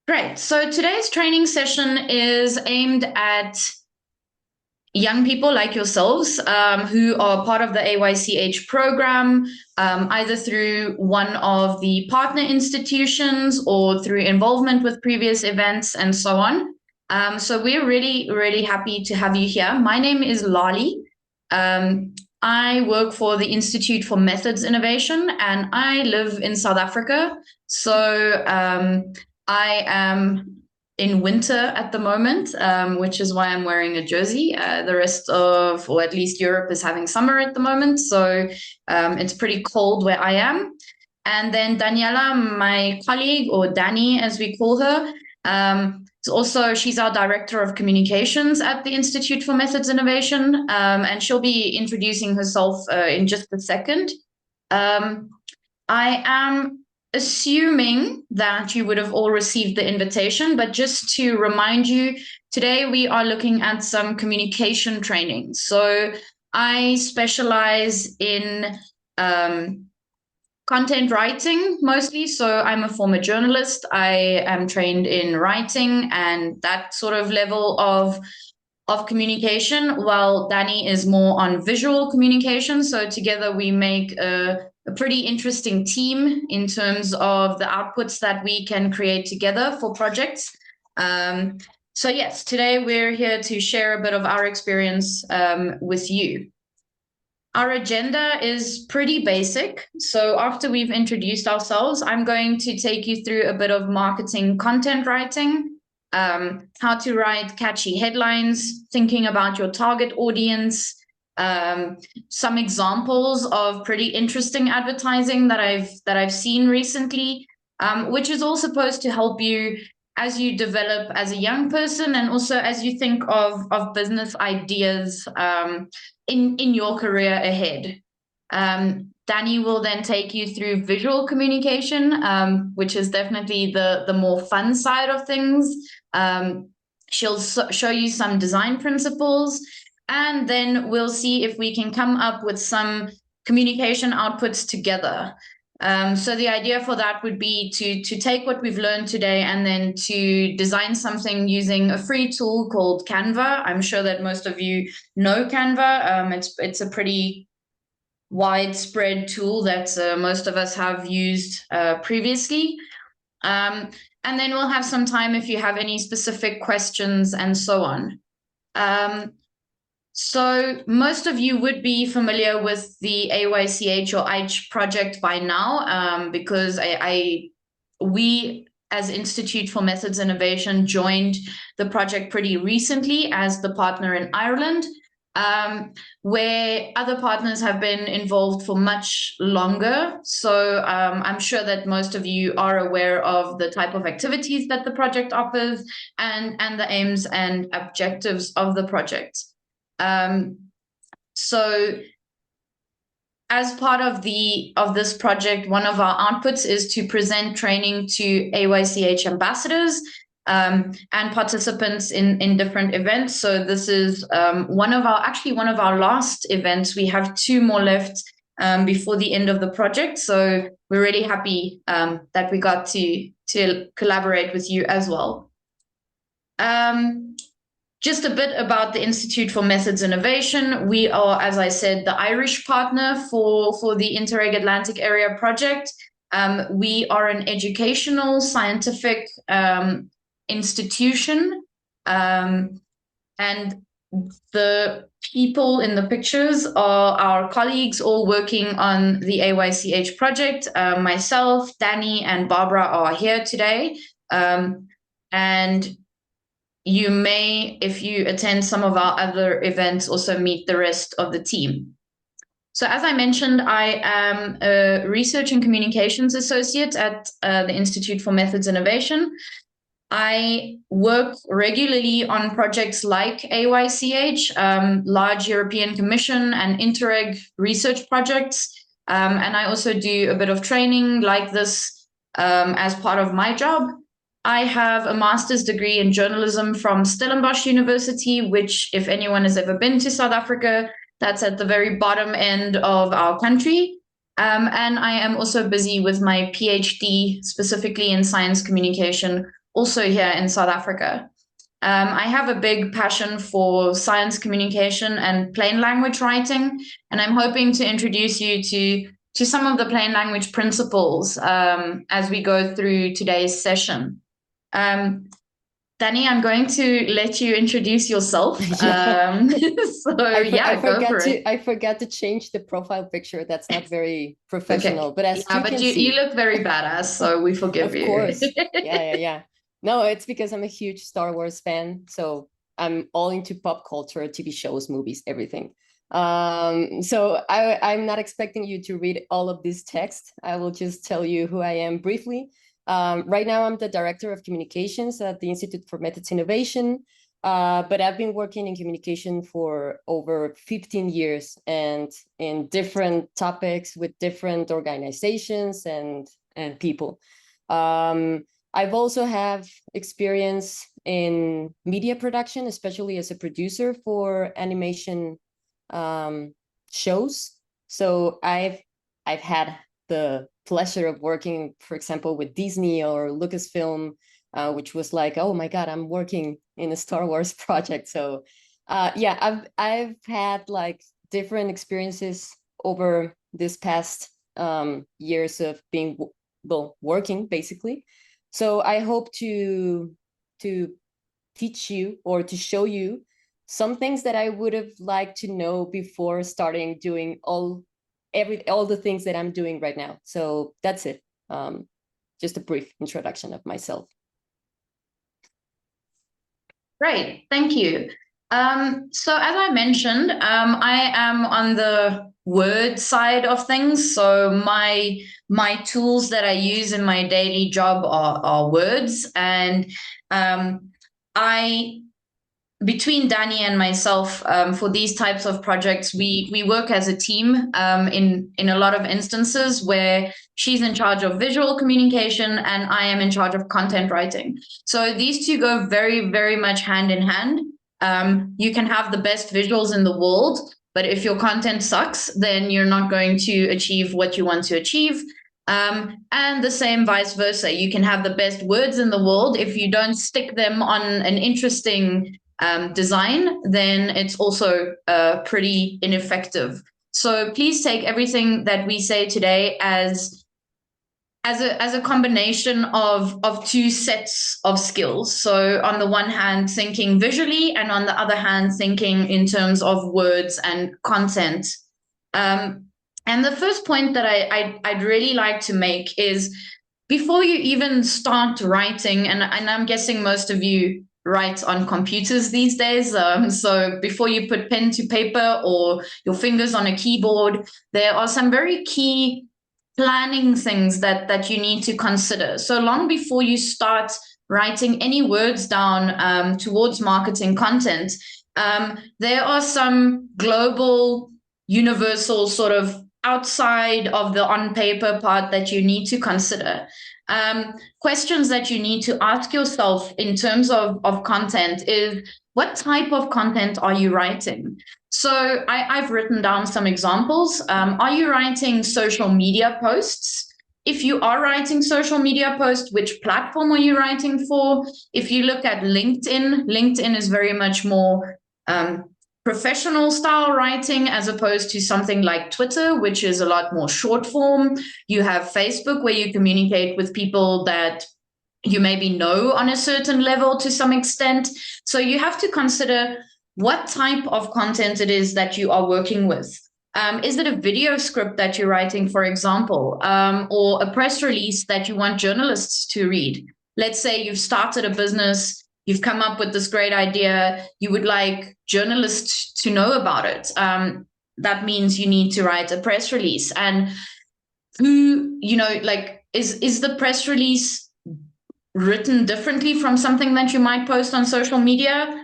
Great. So today's training session is aimed at young people like yourselves who are part of the AYCH program, either through one of the partner institutions or through involvement with previous events and so on. So we're really, really happy to have you here. My name is Lali. I work for the Institute for Methods Innovation, and I live in South Africa. So I am in winter at the moment, which is why I'm wearing a jersey. The rest of, or at least Europe, is having summer at the moment. So it's pretty cold where I am. And then Daniela, my colleague, or Dani as we call her, she's our director of communications at the Institute for Methods Innovation, and she'll be introducing herself in just a second. I am assuming that you would have all received the invitation, but just to remind you, today we are looking at some communication training. So I specialize in content writing mostly. So I'm a former journalist. I am trained in writing and that sort of level of communication, while Dani is more on visual communication. So together we make a pretty interesting team in terms of the outputs that we can create together for projects. So yes, today we're here to share a bit of our experience with you. Our agenda is pretty basic. So after we've introduced ourselves, I'm going to take you through a bit of marketing content writing, how to write catchy headlines, thinking about your target audience, some examples of pretty interesting advertising that I've seen recently, which is all supposed to help you as you develop as a young person and also as you think of business ideas in your career ahead. Dani will then take you through visual communication, which is definitely the more fun side of things. She'll show you some design principles, and then we'll see if we can come up with some communication outputs together. So the idea for that would be to take what we've learned today and then to design something using a free tool called Canva. I'm sure that most of you know Canva. It's a pretty widespread tool that most of us have used previously. And then we'll have some time if you have any specific questions and so on. So most of you would be familiar with the AYCH or AICH project by now, because we as Institute for Methods Innovation joined the project pretty recently as the partner in Ireland, where other partners have been involved for much longer. So I'm sure that most of you are aware of the type of activities that the project offers and the aims and objectives of the project. So as part of this project, one of our outputs is to present training to AYCH ambassadors and participants in different events. So this is one of our last events. We have 2 more left before the end of the project. So we're really happy that we got to collaborate with you as well. Just a bit about the Institute for Methods Innovation. We are, as I said, the Irish partner for the Interreg Atlantic Area project. We are an educational, scientific institution. And the people in the pictures are our colleagues all working on the AYCH project. Myself, Dani, and Barbara are here today. And you may, if you attend some of our other events, also meet the rest of the team. So as I mentioned, I am a research and communications associate at the Institute for Methods Innovation. I work regularly on projects like AYCH, large European Commission and Interreg research projects. And I also do a bit of training like this as part of my job. I have a master's degree in journalism from Stellenbosch University, which, if anyone has ever been to South Africa, that's at the very bottom end of our country. And I am also busy with my PhD, specifically in science communication, also here in South Africa. I have a big passion for science communication and plain language writing, and I'm hoping to introduce you to some of the plain language principles as we go through today's session. Danny, I'm going to let you introduce yourself. Yeah. Go for it. I forgot to change the profile picture. That's not very professional. Okay. But as you can see, you look very badass, so we forgive you. Of course. Yeah. No, it's because I'm a huge Star Wars fan, so I'm all into pop culture, TV shows, movies, everything. So I'm not expecting you to read all of this text. I will just tell you who I am briefly. Right now, I'm the Director of Communications at the Institute for Methods Innovation, but I've been working in communication for over 15 years and in different topics with different organizations and people. I've also have experience in media production, especially as a producer for animation shows. So I've had the pleasure of working, for example, with Disney or Lucasfilm, which was like, oh my God, I'm working in a Star Wars project. So I've had like different experiences over this past years of being working basically. So I hope to teach you or to show you some things that I would have liked to know before starting doing all the things that I'm doing right now. So that's it. Just a brief introduction of myself. Great, thank you. So as I mentioned, I am on the word side of things. So my tools that I use in my daily job are words, and between Danny and myself, for these types of projects, we work as a team in a lot of instances where she's in charge of visual communication and I am in charge of content writing. So these two go very, very much hand in hand. You can have the best visuals in the world, but if your content sucks, then you're not going to achieve what you want to achieve. And the same vice versa. You can have the best words in the world. If you don't stick them on an interesting design, then it's also pretty ineffective. So please take everything that we say today as a combination of two sets of skills. So on the one hand, thinking visually, and on the other hand, thinking in terms of words and content. And the first point that I'd really like to make is, before you even start writing, and I'm guessing most of you write on computers these days. So before you put pen to paper or your fingers on a keyboard, there are some very key planning things that you need to consider. So long before you start writing any words down towards marketing content, there are some global, universal sort of outside of the on paper part that you need to consider. Questions that you need to ask yourself in terms of content is, what type of content are you writing? So I've written down some examples. Are you writing social media posts? If you are writing social media posts, which platform are you writing for? If you look at LinkedIn is very much more professional style writing, as opposed to something like Twitter, which is a lot more short form. You have Facebook, where you communicate with people that you maybe know on a certain level to some extent. So you have to consider what type of content it is that you are working with. Is it a video script that you're writing, for example, or a press release that you want journalists to read? Let's say you've started a business, you've come up with this great idea, you would like journalists to know about it. That means you need to write a press release. And who, is the press release written differently from something that you might post on social media?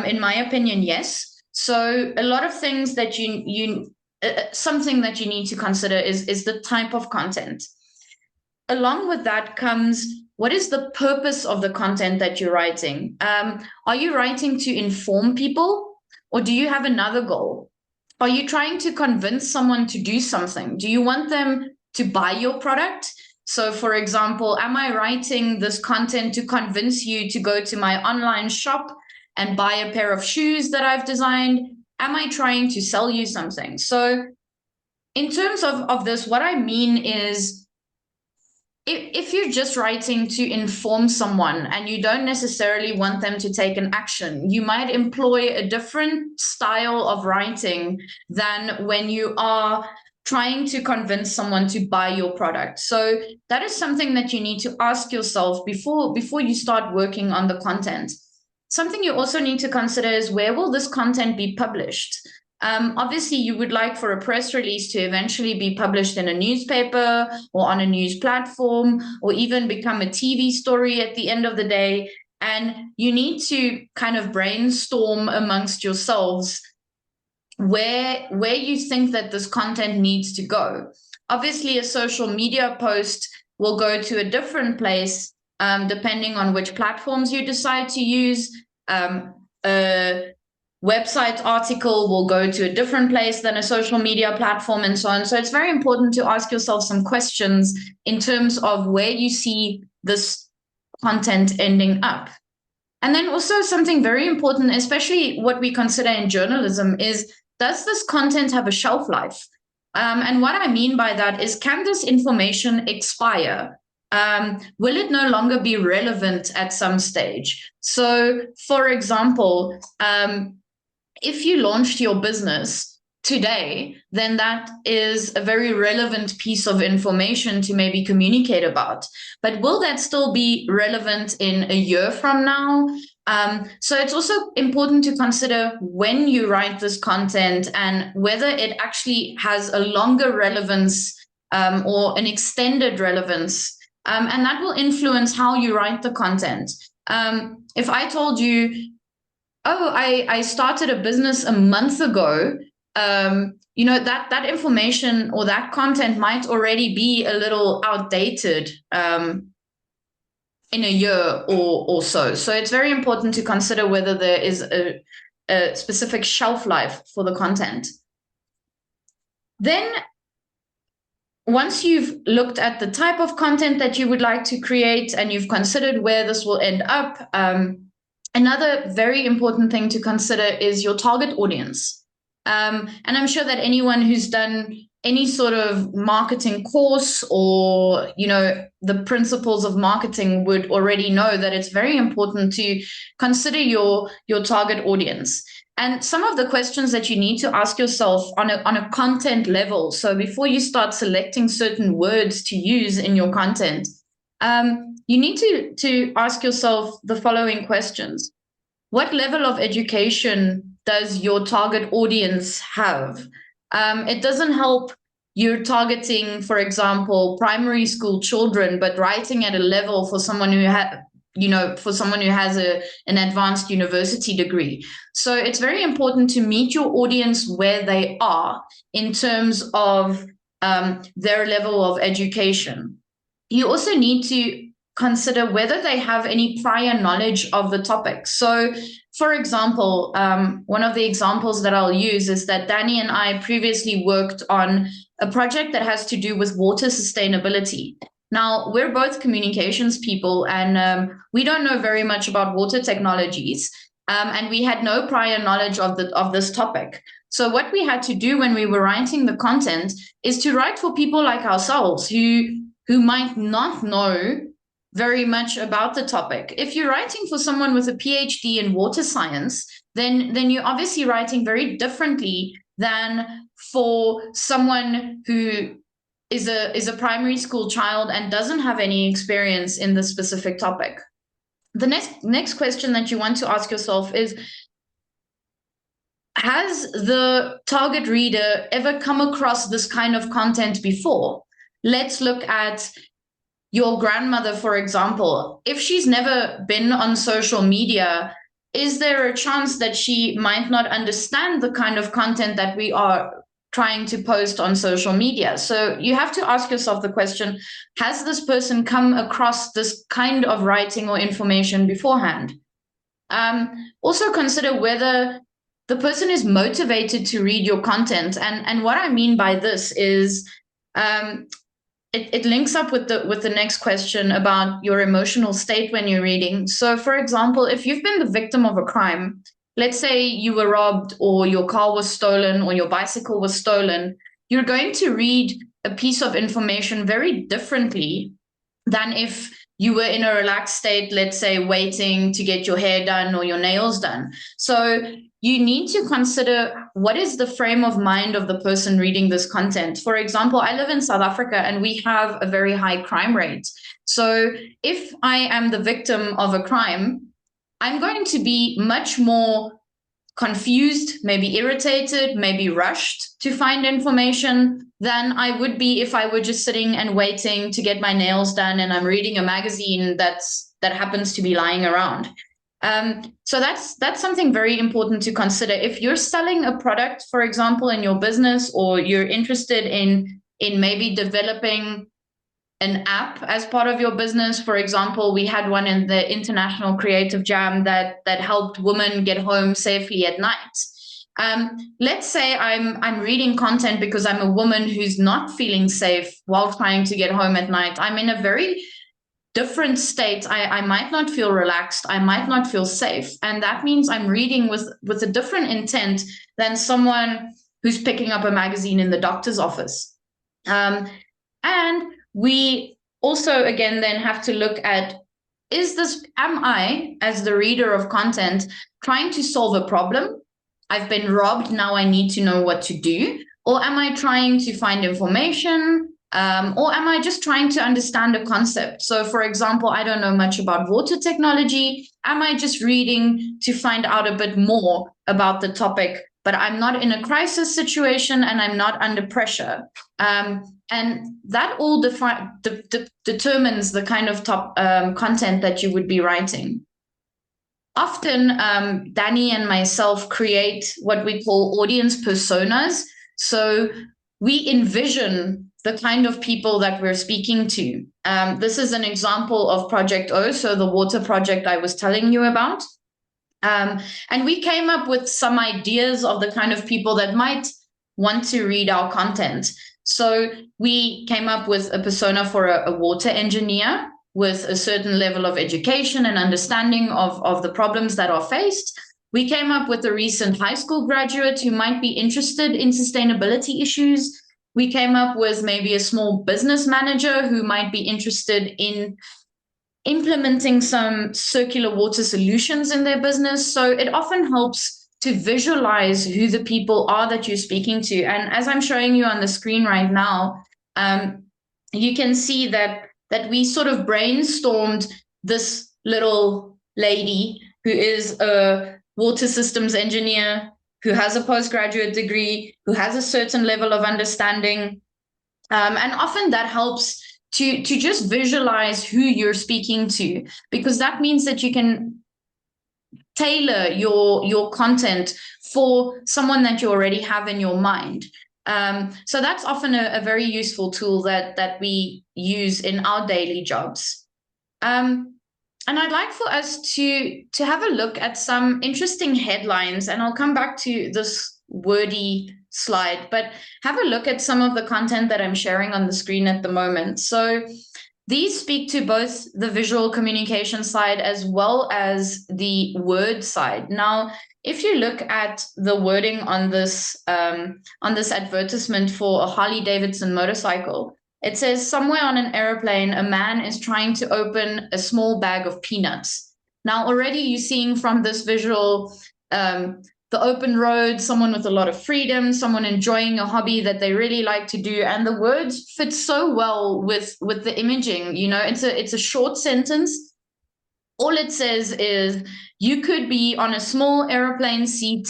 In my opinion, yes. So a lot of things that something that you need to consider is the type of content. Along with that comes, what is the purpose of the content that you're writing? Are you writing to inform people, or do you have another goal? Are you trying to convince someone to do something? Do you want them to buy your product? So, for example, am I writing this content to convince you to go to my online shop and buy a pair of shoes that I've designed? Am I trying to sell you something? So, in terms of this, what I mean is, if you're just writing to inform someone and you don't necessarily want them to take an action, you might employ a different style of writing than when you are trying to convince someone to buy your product. So that is something that you need to ask yourself before you start working on the content. Something you also need to consider is, where will this content be published? Obviously, you would like for a press release to eventually be published in a newspaper or on a news platform, or even become a TV story at the end of the day. And you need to kind of brainstorm amongst yourselves where you think that this content needs to go. Obviously, a social media post will go to a different place, depending on which platforms you decide to use. A website article will go to a different place than a social media platform, and so on. So it's very important to ask yourself some questions in terms of where you see this content ending up. And then also something very important, especially what we consider in journalism, is, does this content have a shelf life? And what I mean by that is, can this information expire? Will it no longer be relevant at some stage? So, for example, if you launched your business today, then that is a very relevant piece of information to maybe communicate about. But will that still be relevant in a year from now? So it's also important to consider when you write this content and whether it actually has a longer relevance, or an extended relevance. And that will influence how you write the content. If I told you, oh, I started a business a month ago, that information or that content might already be a little outdated in a year or so. So it's very important to consider whether there is a specific shelf life for the content. Then, once you've looked at the type of content that you would like to create and you've considered where this will end up, another very important thing to consider is your target audience. And I'm sure that anyone who's done any sort of marketing course or, the principles of marketing would already know that it's very important to consider your target audience. And some of the questions that you need to ask yourself on a content level, so before you start selecting certain words to use in your content, you need to ask yourself the following questions. What level of education does your target audience have? It doesn't help you're targeting, for example, primary school children, but writing at a level for someone who has an advanced university degree. So it's very important to meet your audience where they are in terms of their level of education. You also need to consider whether they have any prior knowledge of the topic. So, for example, one of the examples that I'll use is that Danny and I previously worked on a project that has to do with water sustainability. Now, we're both communications people, and we don't know very much about water technologies, and we had no prior knowledge of this topic. So what we had to do when we were writing the content is to write for people like ourselves who might not know very much about the topic. If you're writing for someone with a PhD in water science, then you're obviously writing very differently than for someone who is a primary school child and doesn't have any experience in this specific topic. The next question that you want to ask yourself is, has the target reader ever come across this kind of content before? Let's look at your grandmother, for example. If she's never been on social media, is there a chance that she might not understand the kind of content that we are trying to post on social media? So you have to ask yourself the question, has this person come across this kind of writing or information beforehand? Also consider whether the person is motivated to read your content. And what I mean by this is, it links up with the next question about your emotional state when you're reading. So, for example, if you've been the victim of a crime, let's say you were robbed or your car was stolen or your bicycle was stolen, you're going to read a piece of information very differently than if you were in a relaxed state, let's say waiting to get your hair done or your nails done. So you need to consider what is the frame of mind of the person reading this content. For example, I live in South Africa and we have a very high crime rate. So if I am the victim of a crime, I'm going to be much more confused, maybe irritated, maybe rushed to find information than I would be if I were just sitting and waiting to get my nails done and I'm reading a magazine that happens to be lying around. So that's something very important to consider. If you're selling a product, for example, in your business, or you're interested in maybe developing an app as part of your business. For example, we had one in the International Creative Jam that helped women get home safely at night. Let's say I'm reading content because I'm a woman who's not feeling safe while trying to get home at night. I'm in a very different state. I might not feel relaxed. I might not feel safe. And that means I'm reading with a different intent than someone who's picking up a magazine in the doctor's office. And we also, again, then have to look at, am I, as the reader of content, trying to solve a problem? I've been robbed, now I need to know what to do. Or am I trying to find information? Or am I just trying to understand a concept? So, for example, I don't know much about water technology. Am I just reading to find out a bit more about the topic, but I'm not in a crisis situation and I'm not under pressure? And that all determines the kind of content that you would be writing. Often, Danny and myself create what we call audience personas. So we envision the kind of people that we're speaking to. This is an example of Project O, so the water project I was telling you about. And we came up with some ideas of the kind of people that might want to read our content. So we came up with a persona for a water engineer with a certain level of education and understanding of the problems that are faced. We came up with a recent high school graduate who might be interested in sustainability issues. We came up with maybe a small business manager who might be interested in implementing some circular water solutions in their business. So it often helps to visualize who the people are that you're speaking to. And as I'm showing you on the screen right now, you can see that we sort of brainstormed this little lady who is a water systems engineer, who has a postgraduate degree, who has a certain level of understanding. And often that helps to just visualize who you're speaking to, because that means that you can tailor your content for someone that you already have in your mind. So that's often a very useful tool that we use in our daily jobs. And I'd like for us to have a look at some interesting headlines, and I'll come back to this wordy slide, but have a look at some of the content that I'm sharing on the screen at the moment. So these speak to both the visual communication side as well as the word side. Now, if you look at the wording on this advertisement for a Harley-Davidson motorcycle, it says, somewhere on an airplane, a man is trying to open a small bag of peanuts. Now, already you're seeing from this visual, the open road, someone with a lot of freedom, someone enjoying a hobby that they really like to do. And the words fit so well with the imaging. You know, it's a short sentence. All it says is, you could be on a small airplane seat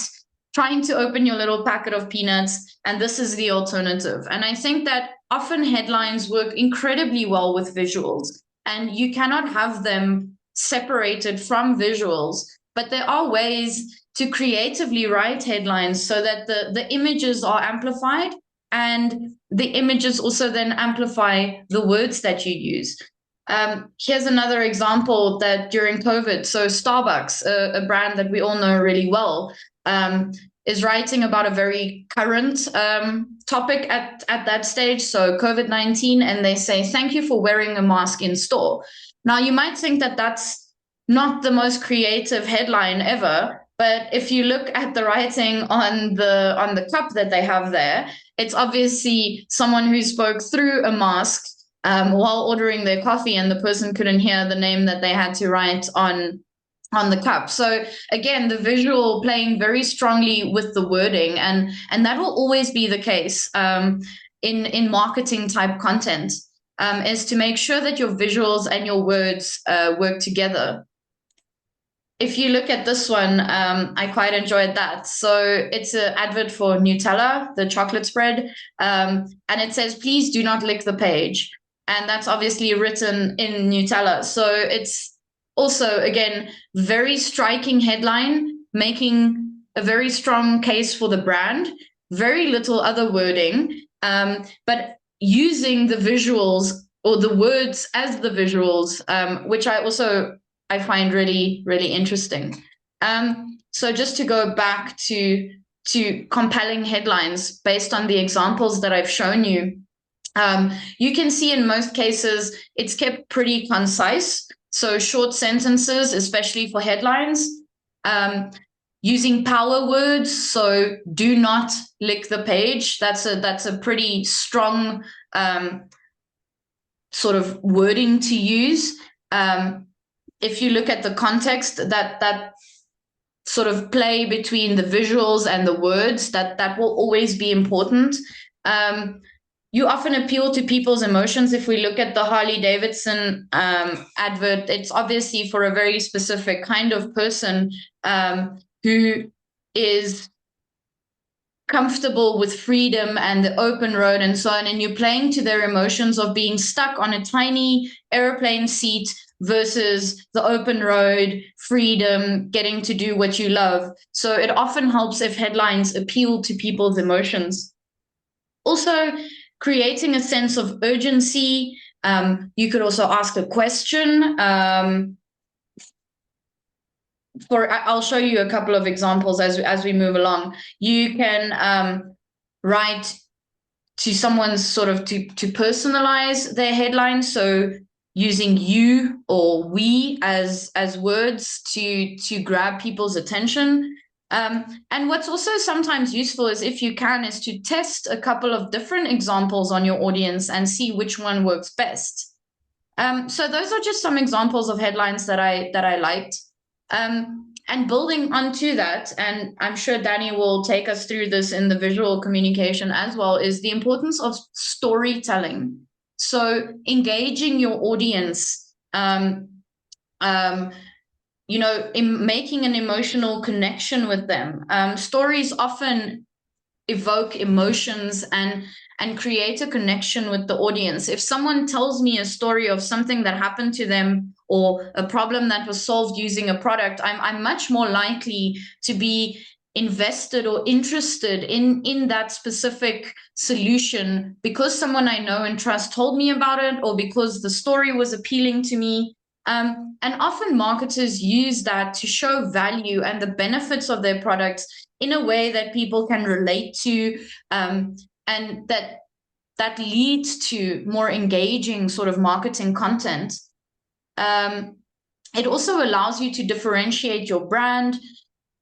trying to open your little packet of peanuts, and this is the alternative. And I think that often headlines work incredibly well with visuals, and you cannot have them separated from visuals, but there are ways to creatively write headlines so that the images are amplified, and the images also then amplify the words that you use. Here's another example that during COVID, so Starbucks, a brand that we all know really well, is writing about a very current topic at that stage, so COVID-19, and they say, "Thank you for wearing a mask in store." Now, you might think that that's not the most creative headline ever, but if you look at the writing on the cup that they have there, it's obviously someone who spoke through a mask while ordering their coffee, and the person couldn't hear the name that they had to write on the cup. So again, the visual playing very strongly with the wording, and that will always be the case in marketing type content, is to make sure that your visuals and your words work together. If you look at this one, I quite enjoyed that. So it's an advert for Nutella, the chocolate spread, and it says, "Please do not lick the page." And that's obviously written in Nutella. So it's also, again, very striking headline, making a very strong case for the brand, very little other wording, but using the visuals or the words as the visuals, which I find really, really interesting. So just to go back to compelling headlines based on the examples that I've shown you, you can see in most cases it's kept pretty concise. So short sentences, especially for headlines, using power words. So do not lick the page. That's a pretty strong sort of wording to use. If you look at the context, that sort of play between the visuals and the words, that will always be important. You often appeal to people's emotions. If we look at the Harley Davidson advert, it's obviously for a very specific kind of person who is comfortable with freedom and the open road and so on. And you're playing to their emotions of being stuck on a tiny airplane seat versus the open road, freedom, getting to do what you love. So it often helps if headlines appeal to people's emotions. Also, creating a sense of urgency. You could also ask a question. I'll show you a couple of examples as we move along. You can write to someone sort of to personalize their headline. So using you or we as words to grab people's attention. And what's also sometimes useful is, if you can, is to test a couple of different examples on your audience and see which one works best. So those are just some examples of headlines that I liked. And building onto that, and I'm sure Danny will take us through this in the visual communication as well, is the importance of storytelling. So engaging your audience, in making an emotional connection with them. Stories often evoke emotions and create a connection with the audience. If someone tells me a story of something that happened to them or a problem that was solved using a product, I'm much more likely to be invested or interested in that specific solution because someone I know and trust told me about it, or because the story was appealing to me. And often marketers use that to show value and the benefits of their products in a way that people can relate to, and that leads to more engaging sort of marketing content. It also allows you to differentiate your brand,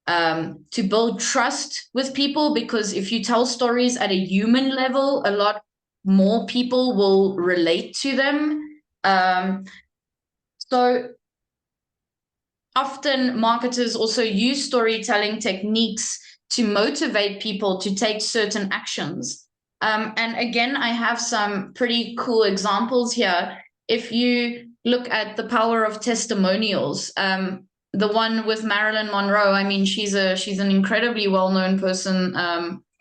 to build trust with people, because if you tell stories at a human level, a lot more people will relate to them. So often marketers also use storytelling techniques to motivate people to take certain actions. And again, I have some pretty cool examples here. If you look at the power of testimonials, the one with Marilyn Monroe, I mean, she's an incredibly well-known person,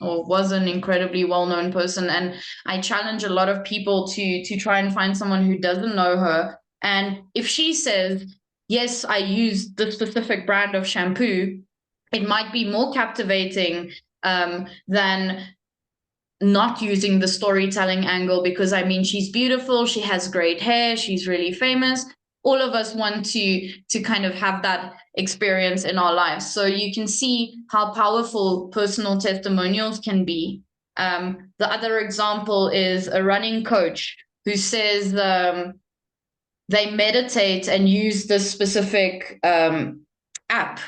or was an incredibly well-known person. And I challenge a lot of people to try and find someone who doesn't know her. And if she says, yes, I use the specific brand of shampoo, it might be more captivating than not using the storytelling angle, because I mean, she's beautiful, she has great hair, she's really famous. all of us want to kind of have that experience in our lives. So you can see how powerful personal testimonials can be. The other example is a running coach who says they meditate and use this specific app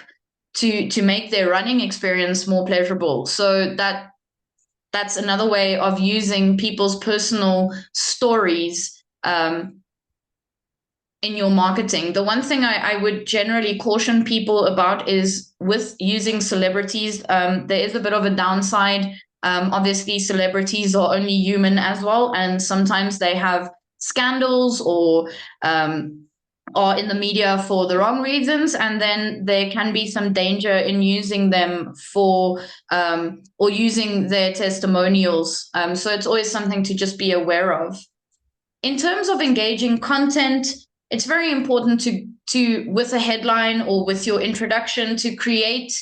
to make their running experience more pleasurable. So that's another way of using people's personal stories in your marketing. The one thing I would generally caution people about is with using celebrities, there is a bit of a downside. Obviously, celebrities are only human as well, and sometimes they have scandals or are in the media for the wrong reasons, and then there can be some danger in using them for or using their testimonials. So it's always something to just be aware of. In terms of engaging content, it's very important to with a headline or with your introduction to create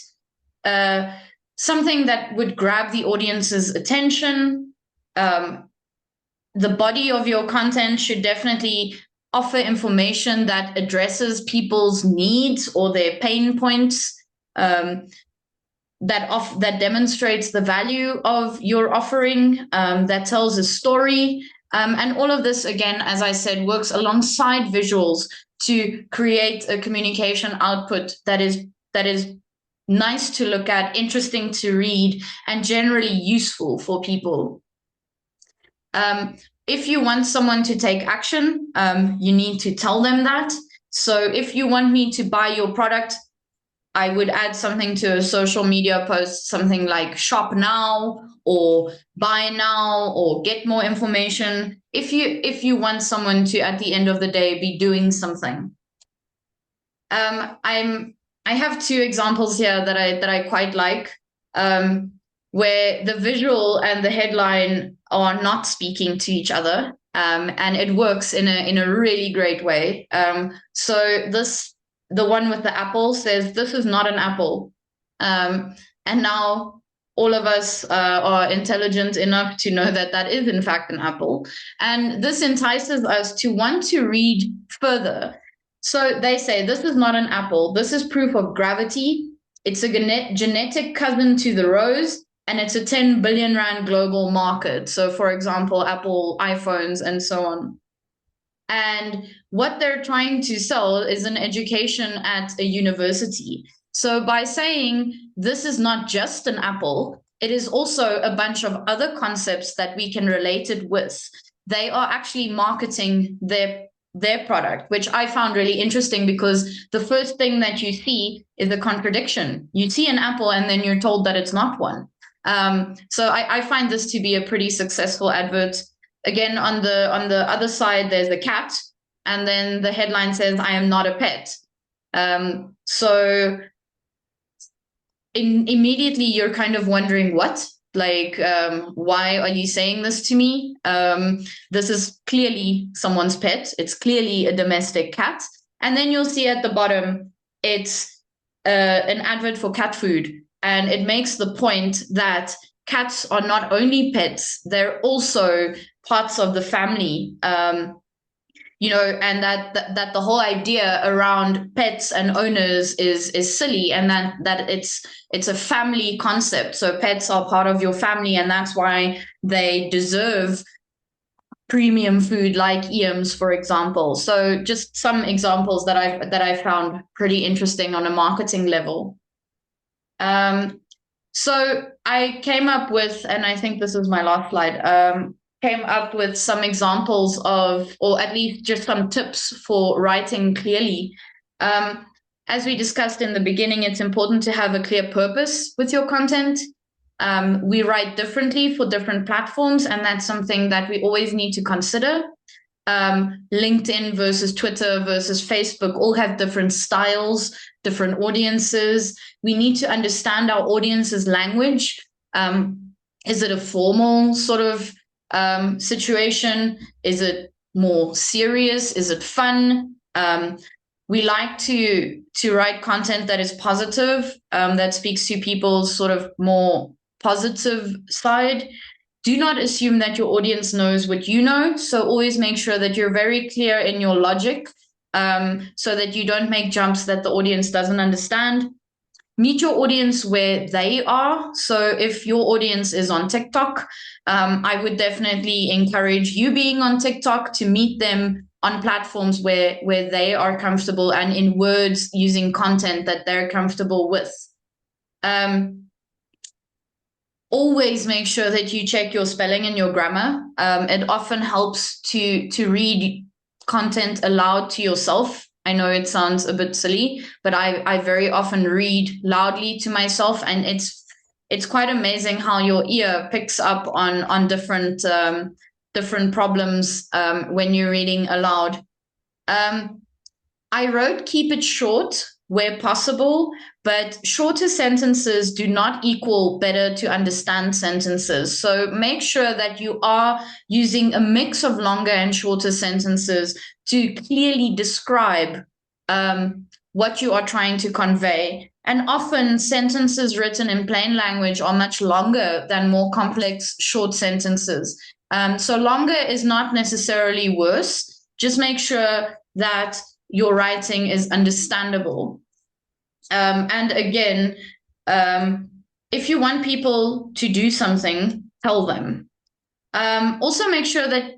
something that would grab the audience's attention. The body of your content should definitely offer information that addresses people's needs or their pain points, that demonstrates the value of your offering, that tells a story. And all of this, again, as I said, works alongside visuals to create a communication output that is nice to look at, interesting to read, and generally useful for people. If you want someone to take action, you need to tell them that. So if you want me to buy your product, I would add something to a social media post, something like shop now or buy now or get more information. If you want someone to, at the end of the day, be doing something. I have two examples here that I quite like, where the visual and the headline are not speaking to each other, and it works in a really great way. So the one with the apple says, "This is not an apple," and now all of us are intelligent enough to know that that is in fact an apple, and this entices us to want to read further. So they say, "This is not an apple. This is proof of gravity. It's a genetic cousin to the rose, and it's a 10 billion rand global market." So, for example, Apple iPhones and so on. And what they're trying to sell is an education at a university. So by saying this is not just an apple, it is also a bunch of other concepts that we can relate it with. They are actually marketing their product, which I found really interesting, because the first thing that you see is a contradiction. You see an apple and then you're told that it's not one. So I find this to be a pretty successful advert. Again, on the other side, there's a cat, and then the headline says, "I am not a pet." So immediately you're kind of wondering, what? Like, why are you saying this to me? This is clearly someone's pet. It's clearly a domestic cat. And then you'll see at the bottom, it's an advert for cat food. And it makes the point that cats are not only pets, they're also parts of the family. And that the whole idea around pets and owners is silly, and that it's a family concept. So pets are part of your family, and that's why they deserve premium food like Eames, for example. So just some examples that I found pretty interesting on a marketing level. So I came up with, and I think this is my last slide, came up with some examples of, or at least just some tips for writing clearly. As we discussed in the beginning, it's important to have a clear purpose with your content. We write differently for different platforms, and that's something that we always need to consider. LinkedIn versus Twitter versus Facebook all have different styles, different audiences. We need to understand our audience's language. Is it a formal sort of situation? Is it more serious? Is it fun? We like to write content that is positive, that speaks to people's sort of more positive side. Do not assume that your audience knows what you know. So always make sure that you're very clear in your logic. so that you don't make jumps that the audience doesn't understand. Meet your audience where they are. So if your audience is on TikTok, I would definitely encourage you being on TikTok to meet them on platforms where they are comfortable and in words using content that they're comfortable with. Always make sure that you check your spelling and your grammar. It often helps to read content aloud to yourself. I know it sounds a bit silly, but I very often read loudly to myself, and it's quite amazing how your ear picks up on different different problems when you're reading aloud. I wrote keep it short where possible, but shorter sentences do not equal better to understand sentences. So make sure that you are using a mix of longer and shorter sentences to clearly describe what you are trying to convey. And often sentences written in plain language are much longer than more complex short sentences. So longer is not necessarily worse. Just make sure that your writing is understandable. And again, if you want people to do something, tell them. Also, make sure that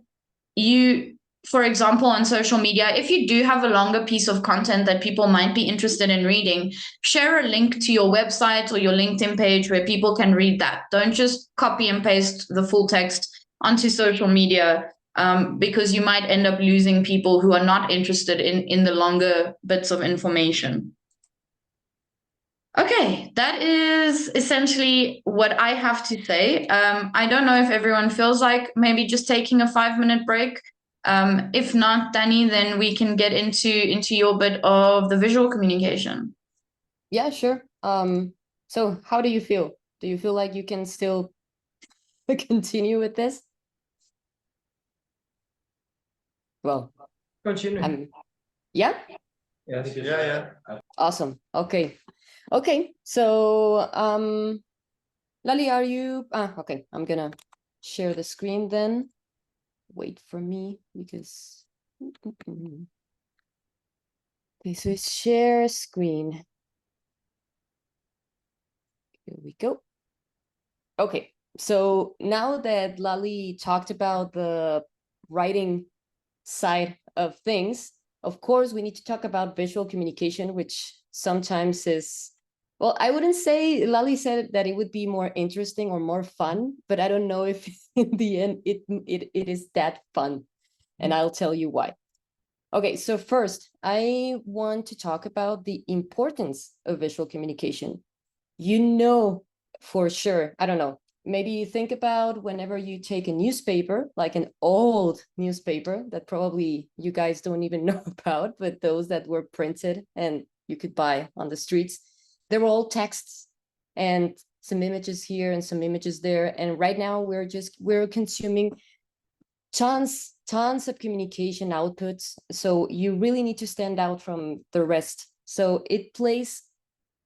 you, for example, on social media, if you do have a longer piece of content that people might be interested in reading, share a link to your website or your LinkedIn page where people can read that. Don't just copy and paste the full text onto social media, because you might end up losing people who are not interested in the longer bits of information. Okay, that is essentially what I have to say. I don't know if everyone feels like maybe just taking a 5-minute break. If not, Danny, then we can get into your bit of the visual communication. Yeah, sure. So how do you feel? Do you feel like you can still continue with this? Well, Continue. Yeah. Yes. Yeah. Awesome. Okay. So Lali, are you okay, I'm gonna share the screen then. Wait for me because okay, so it's share screen. Here we go. Okay, so now that Lali talked about the writing side of things, of course, we need to talk about visual communication, which sometimes is, well, I wouldn't say, Lali said that it would be more interesting or more fun, but I don't know if in the end it is that fun. And I'll tell you why. Okay, so first, I want to talk about the importance of visual communication. You know, for sure, I don't know, maybe you think about whenever you take a newspaper, like an old newspaper that probably you guys don't even know about, but those that were printed and you could buy on the streets, they were all texts and some images here and some images there. And right now we're consuming tons of communication outputs. So you really need to stand out from the rest. So it plays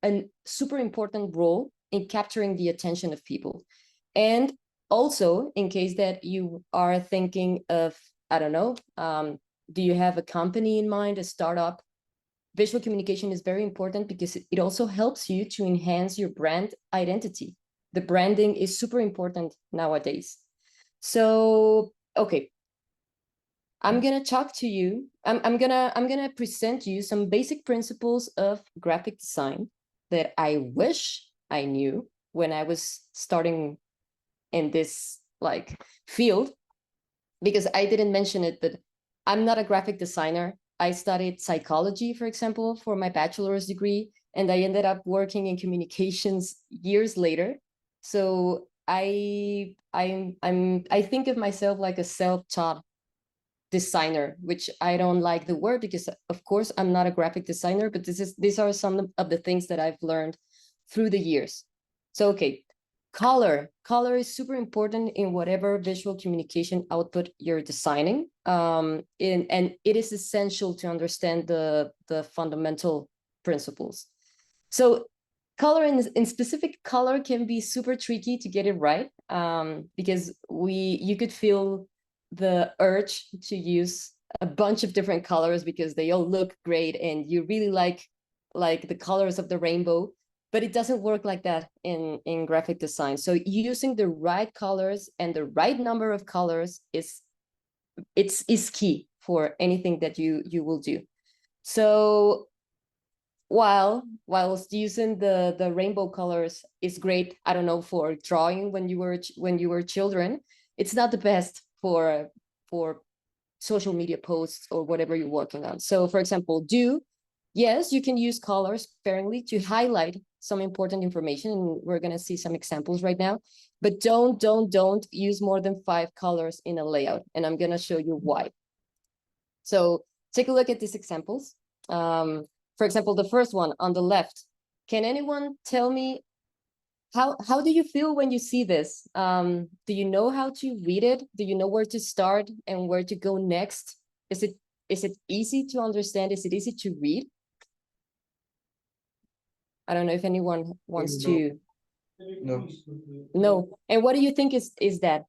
a super important role in capturing the attention of people. And also, in case that you are thinking of, I don't know, do you have a company in mind, a startup? Visual communication is very important because it also helps you to enhance your brand identity. The branding is super important nowadays. So, okay, I'm gonna talk to you. I'm gonna present you some basic principles of graphic design that I wish I knew when I was starting in this like field, because I didn't mention it, but I'm not a graphic designer. I studied psychology, for example, for my bachelor's degree, and I ended up working in communications years later. So I think of myself like a self-taught designer, which I don't like the word because of course I'm not a graphic designer, but these are some of the things that I've learned through the years. So okay, color is super important in whatever visual communication output you're designing, and it is essential to understand the fundamental principles. So color in specific, color can be super tricky to get it right, because you could feel the urge to use a bunch of different colors because they all look great and you really like the colors of the rainbow, but it doesn't work like that in graphic design. So using the right colors and the right number of colors is key for anything that you will do. So whilst using the rainbow colors is great, I don't know, for drawing when you were children, it's not the best for social media posts or whatever you're working on. So for example, yes, you can use colors sparingly to highlight some important information, and we're going to see some examples right now, but don't use more than 5 colors in a layout, and I'm going to show you why. So take a look at these examples. For example, the first one on the left, can anyone tell me how do you feel when you see this? Do you know how to read it? Do you know where to start and where to go next? Is it easy to understand? Is it easy to read? I don't know if anyone wants to. No. No. And what do you think is that?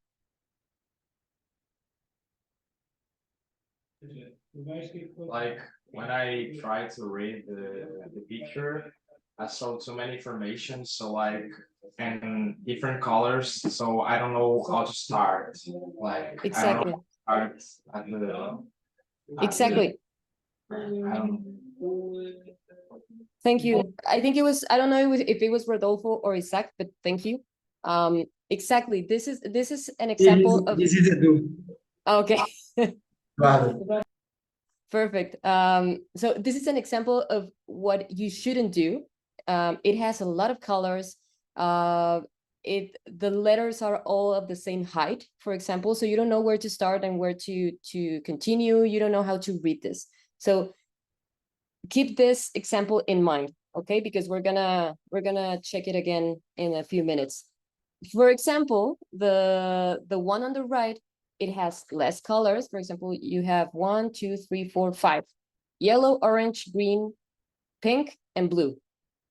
Like when I try to read the picture, I saw too many information, so like and different colors, so I don't know how to start. Like Exactly. I don't know how to start Exactly. I don't Thank you. I think it was, I don't know if it was Rodolfo or Isaac, but thank you. Exactly. This is an example of. This is a do. Okay. Claro. Perfect. So this is an example of what you shouldn't do. It has a lot of colors. The letters are all of the same height, for example, so you don't know where to start and where to continue. You don't know how to read this. So keep this example in mind, okay? Because we're gonna check it again in a few minutes. For example, the one on the right, it has less colors. For example, you have 1, 2, 3, 4, 5. Yellow, orange, green, pink, and blue.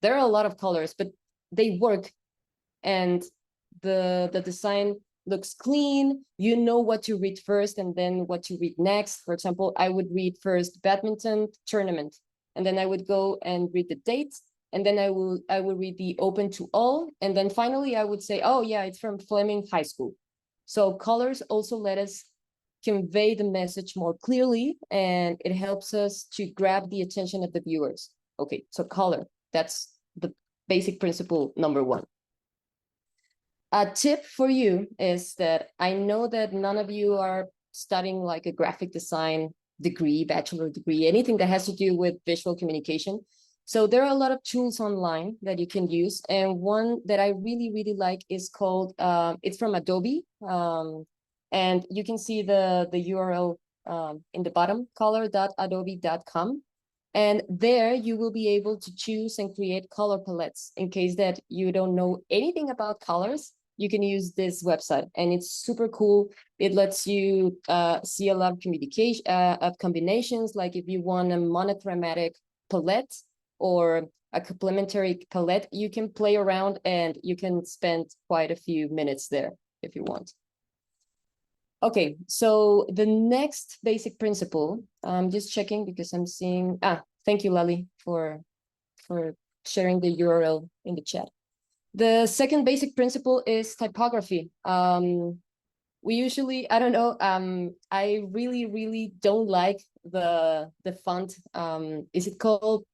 There are a lot of colors, but they work. And the design looks clean. You know what to read first and then what to read next. For example, I would read first badminton tournament, and then I would go and read the dates, and then I will read the open to all, and then finally I would say, oh yeah, it's from Fleming High School. So colors also let us convey the message more clearly, and it helps us to grab the attention of the viewers. Okay, so color, that's the basic principle number 1. A tip for you is that I know that none of you are studying like a graphic design degree, bachelor degree, anything that has to do with visual communication. So there are a lot of tools online that you can use. And one that I really, really like is called, it's from Adobe. And you can see the URL in the bottom, color.adobe.com. And there you will be able to choose and create color palettes. In case that you don't know anything about colors, you can use this website, and it's super cool. It lets you see a lot of communication of combinations, like if you want a monochromatic palette or a complementary palette, you can play around and you can spend quite a few minutes there if you want. Okay, so the next basic principle, I'm just checking because I'm seeing, thank you, Lali, for sharing the URL in the chat. The second basic principle is typography. We usually, I don't know, I really, really don't like the font. Is it called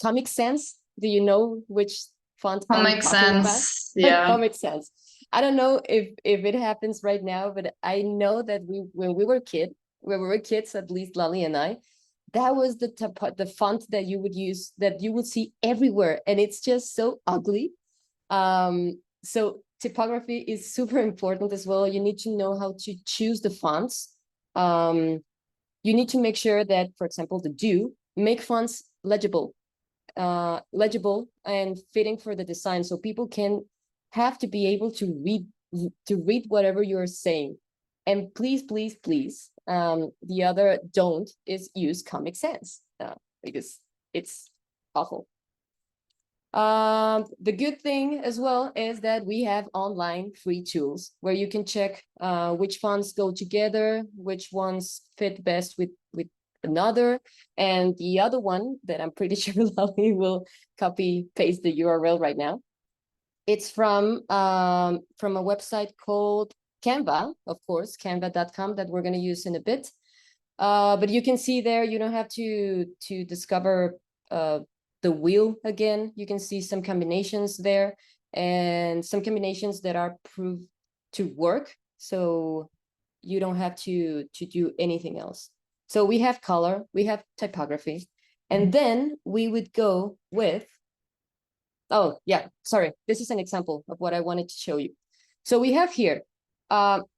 Comic Sans? Do you know which font? Comic Sans, yeah. Comic Sans. I don't know if it happens right now, but I know that when we were kids, at least Lali and I, that was the font that you would use, that you would see everywhere, and it's just so ugly. So typography is super important as well. You need to know how to choose the fonts. You need to make sure that, for example, make fonts legible and fitting for the design, so people have to be able to read whatever you're saying. And please, please, please, the other don't is use Comic Sans because it's awful. The good thing as well is that we have online free tools where you can check which fonts go together, which ones fit best with another. And the other one that I'm pretty sure Lali will copy paste the URL right now. It's from a website called Canva, of course, canva.com, that we're going to use in a bit. But you can see there, you don't have to discover the wheel again. You can see some combinations there and some combinations that are proved to work. So you don't have to do anything else. So we have color, we have typography, and then we would go with, oh yeah, sorry. This is an example of what I wanted to show you. So we have here,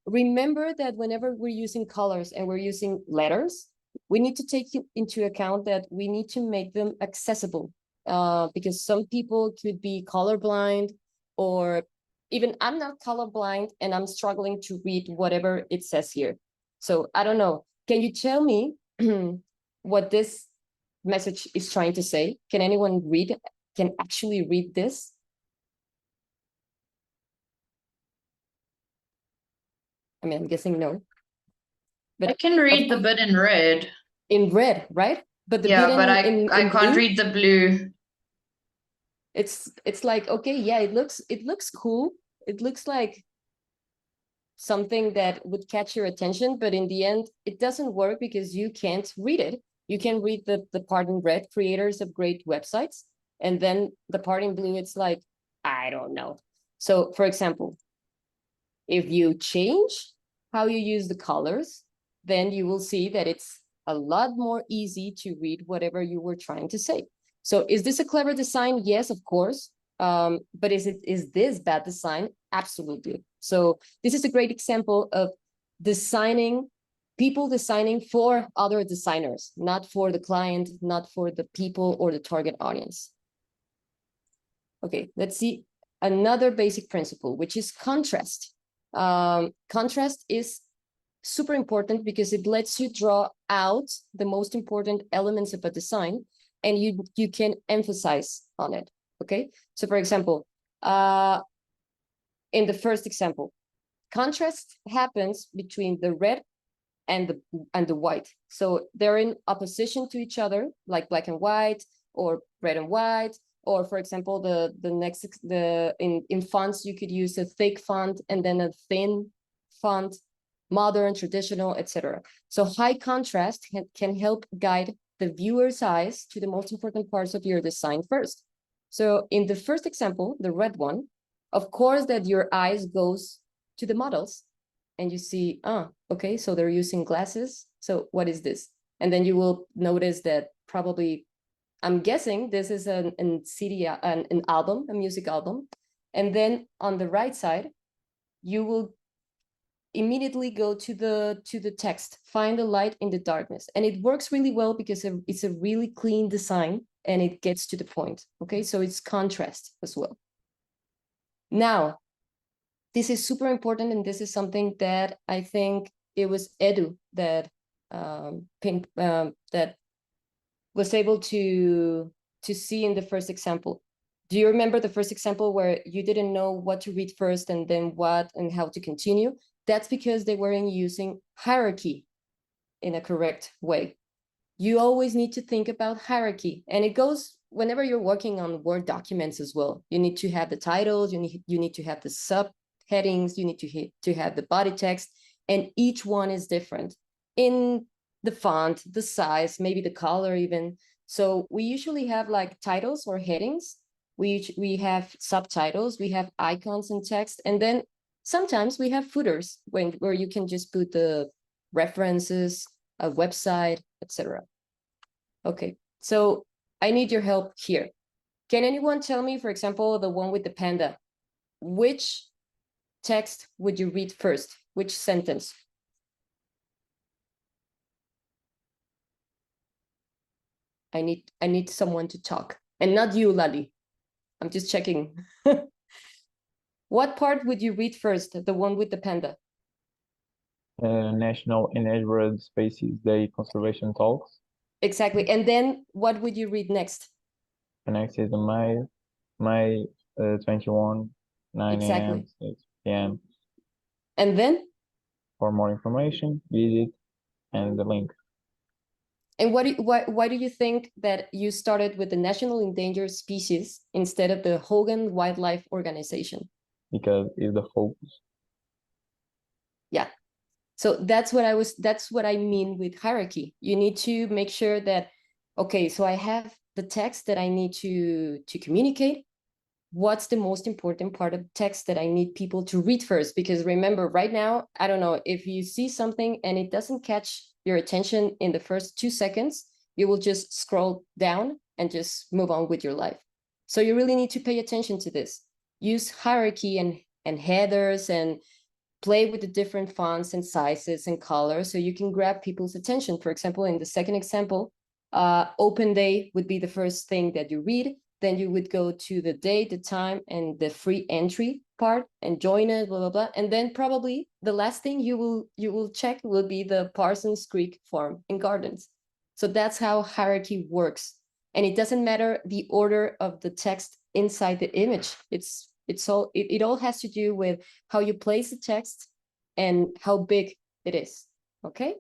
remember that whenever we're using colors and we're using letters, we need to take into account that we need to make them accessible, because some people could be colorblind, or even I'm not colorblind and I'm struggling to read whatever it says here. So I don't know. Can you tell me what this message is trying to say? Can anyone read? Can actually read this? I mean, I'm guessing no. But I can read the bit in red. in red, right? But the Yeah, bit but in I can't blue, read the blue. it's like, okay, yeah, it looks cool. It looks like something that would catch your attention, but in the end, it doesn't work because you can't read it. You can read the part in red, creators of great websites, and then the part in blue, it's like, I don't know. So for example, if you change how you use the colors, then you will see that it's a lot more easy to read whatever you were trying to say. So is this a clever design? Yes, of course. But is this bad design? Absolutely. So this is a great example of people designing for other designers, not for the client, not for the people or the target audience. Okay, let's see another basic principle, which is contrast. Contrast is super important because it lets you draw out the most important elements of a design, and you can emphasize on it. Okay, so for example, in the first example, contrast happens between the red and the white. So they're in opposition to each other, like black and white or red and white. Or for example, in fonts, you could use a thick font and then a thin font, modern, traditional, etc. So high contrast can help guide the viewer's eyes to the most important parts of your design first. So in the first example, the red one, of course that your eyes goes to the models and you see, okay, so they're using glasses. So what is this? And then you will notice that probably, I'm guessing this is an CD, an album, a music album. And then on the right side, you will immediately go to the text, find the light in the darkness. And it works really well because it's a really clean design and it gets to the point. Okay, so it's contrast as well. Now, this is super important, and this is something that I think it was Edu that that was able to see in the first example. Do you remember the first example where you didn't know what to read first and then what and how to continue? That's because they weren't using hierarchy in a correct way. You always need to think about hierarchy, and it goes whenever you're working on Word documents as well. You need to have the titles, you need to have the subheadings, you need to have the body text, and each one is different in the font, the size, maybe the color even. So we usually have like titles or headings. We have subtitles, we have icons and text, and then sometimes we have footers where you can just put the references, a website, etc. Okay, so I need your help here. Can anyone tell me, for example, the one with the panda, which text would you read first? Which sentence? I need someone to talk, and not you, Lali. I'm just checking. What part would you read first? The one with the panda. National Endangered Species Day Conservation Talks. Exactly. And then what would you read next? Connected to my My 21, 9 a.m., Exactly. 6 p.m. And then, For more information, visit and the link and why do you think that you started with the National Endangered Species instead of the Hogan Wildlife Organization? because it's the focus. Yeah. So that's what I mean with hierarchy. You need to make sure that, okay, so I have the text that I need to communicate. What's the most important part of text that I need people to read first? Because remember, right now, I don't know, if you see something and it doesn't catch your attention in the first 2 seconds, you will just scroll down and just move on with your life. So you really need to pay attention to this. Use hierarchy and headers and play with the different fonts and sizes and colors so you can grab people's attention. For example, in the second example, open day would be the first thing that you read. Then you would go to the date, the time, and the free entry part and join it, blah, blah, blah. And then probably the last thing you will check will be the Parsons Creek Farm and Gardens. So that's how hierarchy works. And it doesn't matter the order of the text inside the image. It all has to do with how you place the text and how big it is. Okay.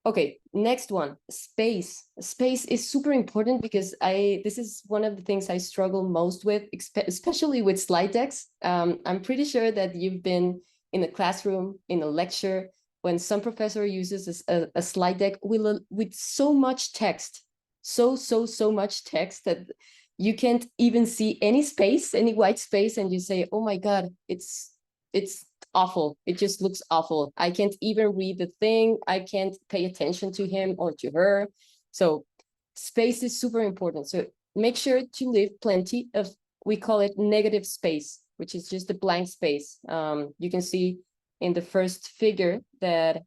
Okay, next one, space. Space is super important because this is one of the things I struggle most with, especially with slide decks. I'm pretty sure that you've been in a classroom, in a lecture, when some professor uses a slide deck with so much text, so much text that you can't even see any space, any white space, and you say, oh my God, it's awful. It just looks awful. I can't even read the thing. I can't pay attention to him or to her. So space is super important. So make sure to leave plenty of, we call it negative space, which is just a blank space. You can see in the first figure that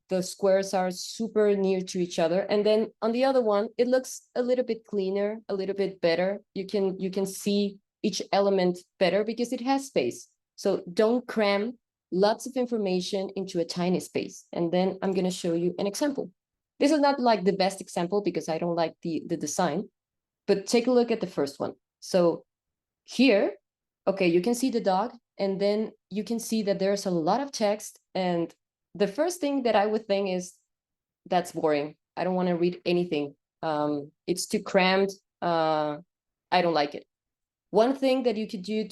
the squares are super near to each other. And then on the other one, it looks a little bit cleaner, a little bit better. You can see each element better because it has space. So don't cram lots of information into a tiny space. And then I'm going to show you an example. This is not like the best example because I don't like the design, but take a look at the first one. So here, okay, you can see the dog, and then you can see that there's a lot of text. And the first thing that I would think is, that's boring. I don't want to read anything. It's too crammed. I don't like it. One thing that you could do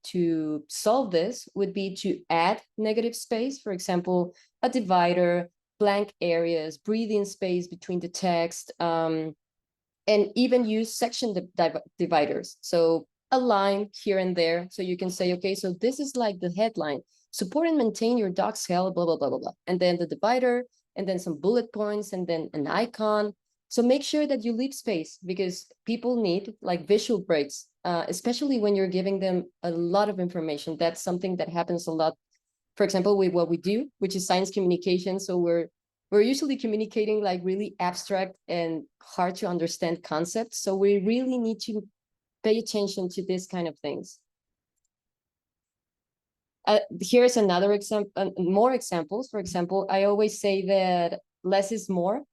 to solve this would be to add negative space, for example, a divider, blank areas, breathing space between the text, and even use section dividers. So a line here and there. So you can say, okay, so this is like the headline, support and maintain your dog's health, blah, blah, blah, blah, blah. And then the divider, and then some bullet points, and then an icon. So make sure that you leave space because people need like visual breaks, especially when you're giving them a lot of information. That's something that happens a lot, for example, with what we do, which is science communication. So we're usually communicating like really abstract and hard to understand concepts. So we really need to pay attention to this kind of things. Here's another example, more examples. For example, I always say that less is more.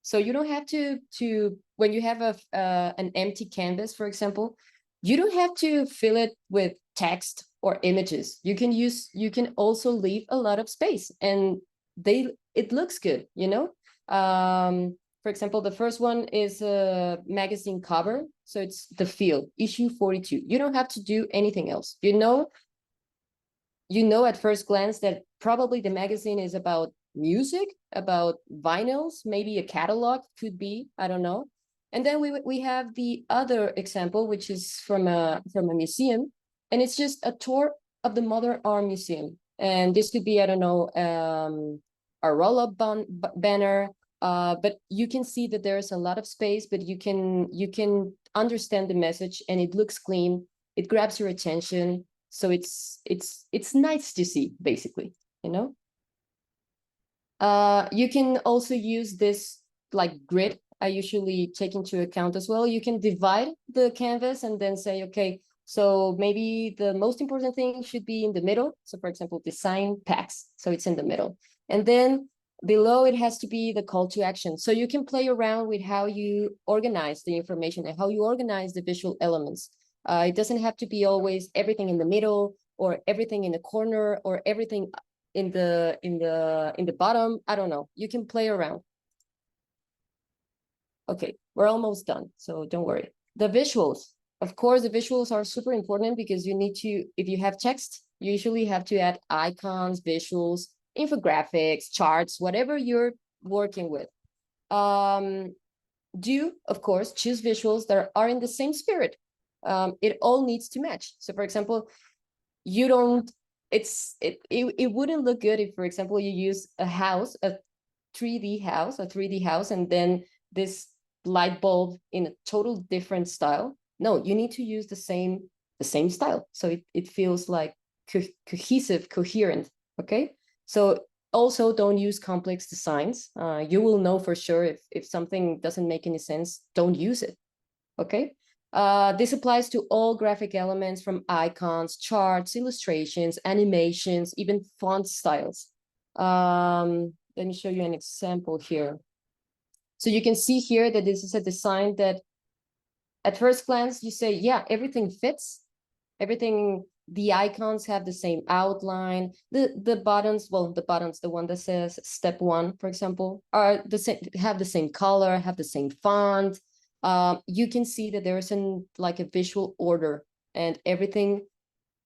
So you don't have to when you have an empty canvas, for example, you don't have to fill it with text or images. You can also leave a lot of space, and it looks good, you know. For example, the first one is a magazine cover, so it's The Field, issue 42. You don't have to do anything else. You know at first glance that probably the magazine is about music, about vinyls, maybe a catalog could be, I don't know. And then we have the other example, which is from a museum, and it's just a tour of the Mother Arm Museum. And this could be, I don't know, a roll-up banner, but you can see that there's a lot of space, but you can understand the message, and it looks clean. It grabs your attention. So it's nice to see, basically, you know. You can also use this like grid. I usually take into account as well. You can divide the canvas and then say, okay, so maybe the most important thing should be in the middle. So for example, design packs. So it's in the middle. And then below it has to be the call to action. So you can play around with how you organize the information and how you organize the visual elements. It doesn't have to be always everything in the middle or everything in the corner or everything in the bottom. I don't know. You can play around. Okay, we're almost done, so don't worry. The visuals. Of course, the visuals are super important because you need to, if you have text, you usually have to add icons, visuals, infographics, charts, whatever you're working with. Do, of course, choose visuals that are in the same spirit. It all needs to match. So, for example, you don't, it wouldn't look good if, for example, you use a house, a 3D house, and then this light bulb in a total different style. No, you need to use the same style. So it feels like cohesive, coherent. Okay. So also don't use complex designs. You will know for sure if something doesn't make any sense, don't use it. Okay. This applies to all graphic elements from icons, charts, illustrations, animations, even font styles. Let me show you an example here. So you can see here that this is a design that at first glance, you say, yeah, everything fits. Everything, the icons have the same outline. The buttons, well, the buttons, the one that says step 1, for example, are the same, have the same color, have the same font. You can see that there's like a visual order and everything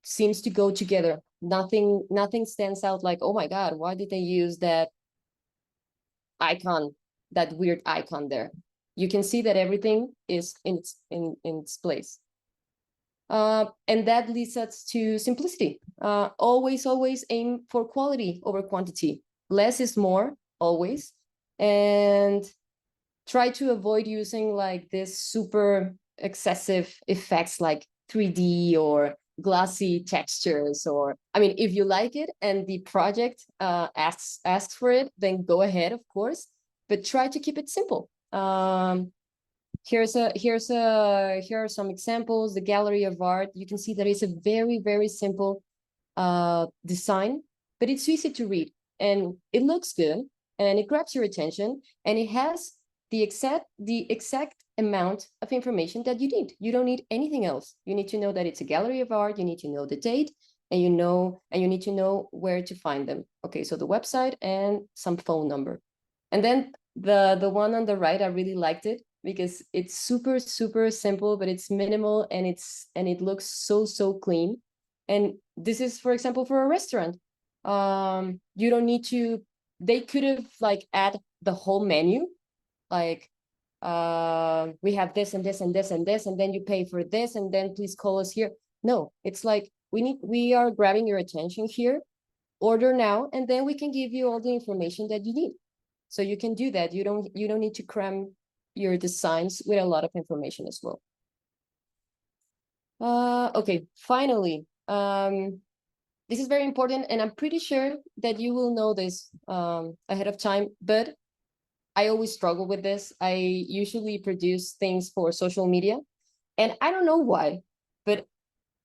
seems to go together. Nothing stands out like, oh my God, why did they use that icon, that weird icon there? You can see that everything is in its place. And that leads us to simplicity. Always aim for quality over quantity. Less is more, always. And try to avoid using like this super excessive effects like 3D or glossy textures, or, I mean, if you like it and the project asks for it, then go ahead, of course, but try to keep it simple. Here are some examples. The gallery of art. You can see that it's a very simple design, but it's easy to read and it looks good and it grabs your attention and it has the exact amount of information that you need. You don't need anything else. You need to know that it's a gallery of art. You need to know the date, and you need to know where to find them. Okay, so the website and some phone number. And then the one on the right, I really liked it because it's super simple, but it's minimal and it looks so clean. And this is, for example, for a restaurant. You don't need to, they could have like add the whole menu, like we have this and this and this and this, and then you pay for this, and then please call us here. No, it's like we are grabbing your attention here, order now, and then we can give you all the information that you need. So you can do that. You don't need to cram your designs with a lot of information as well. Okay, finally, this is very important, and I'm pretty sure that you will know this ahead of time, but I always struggle with this. I usually produce things for social media, and I don't know why, but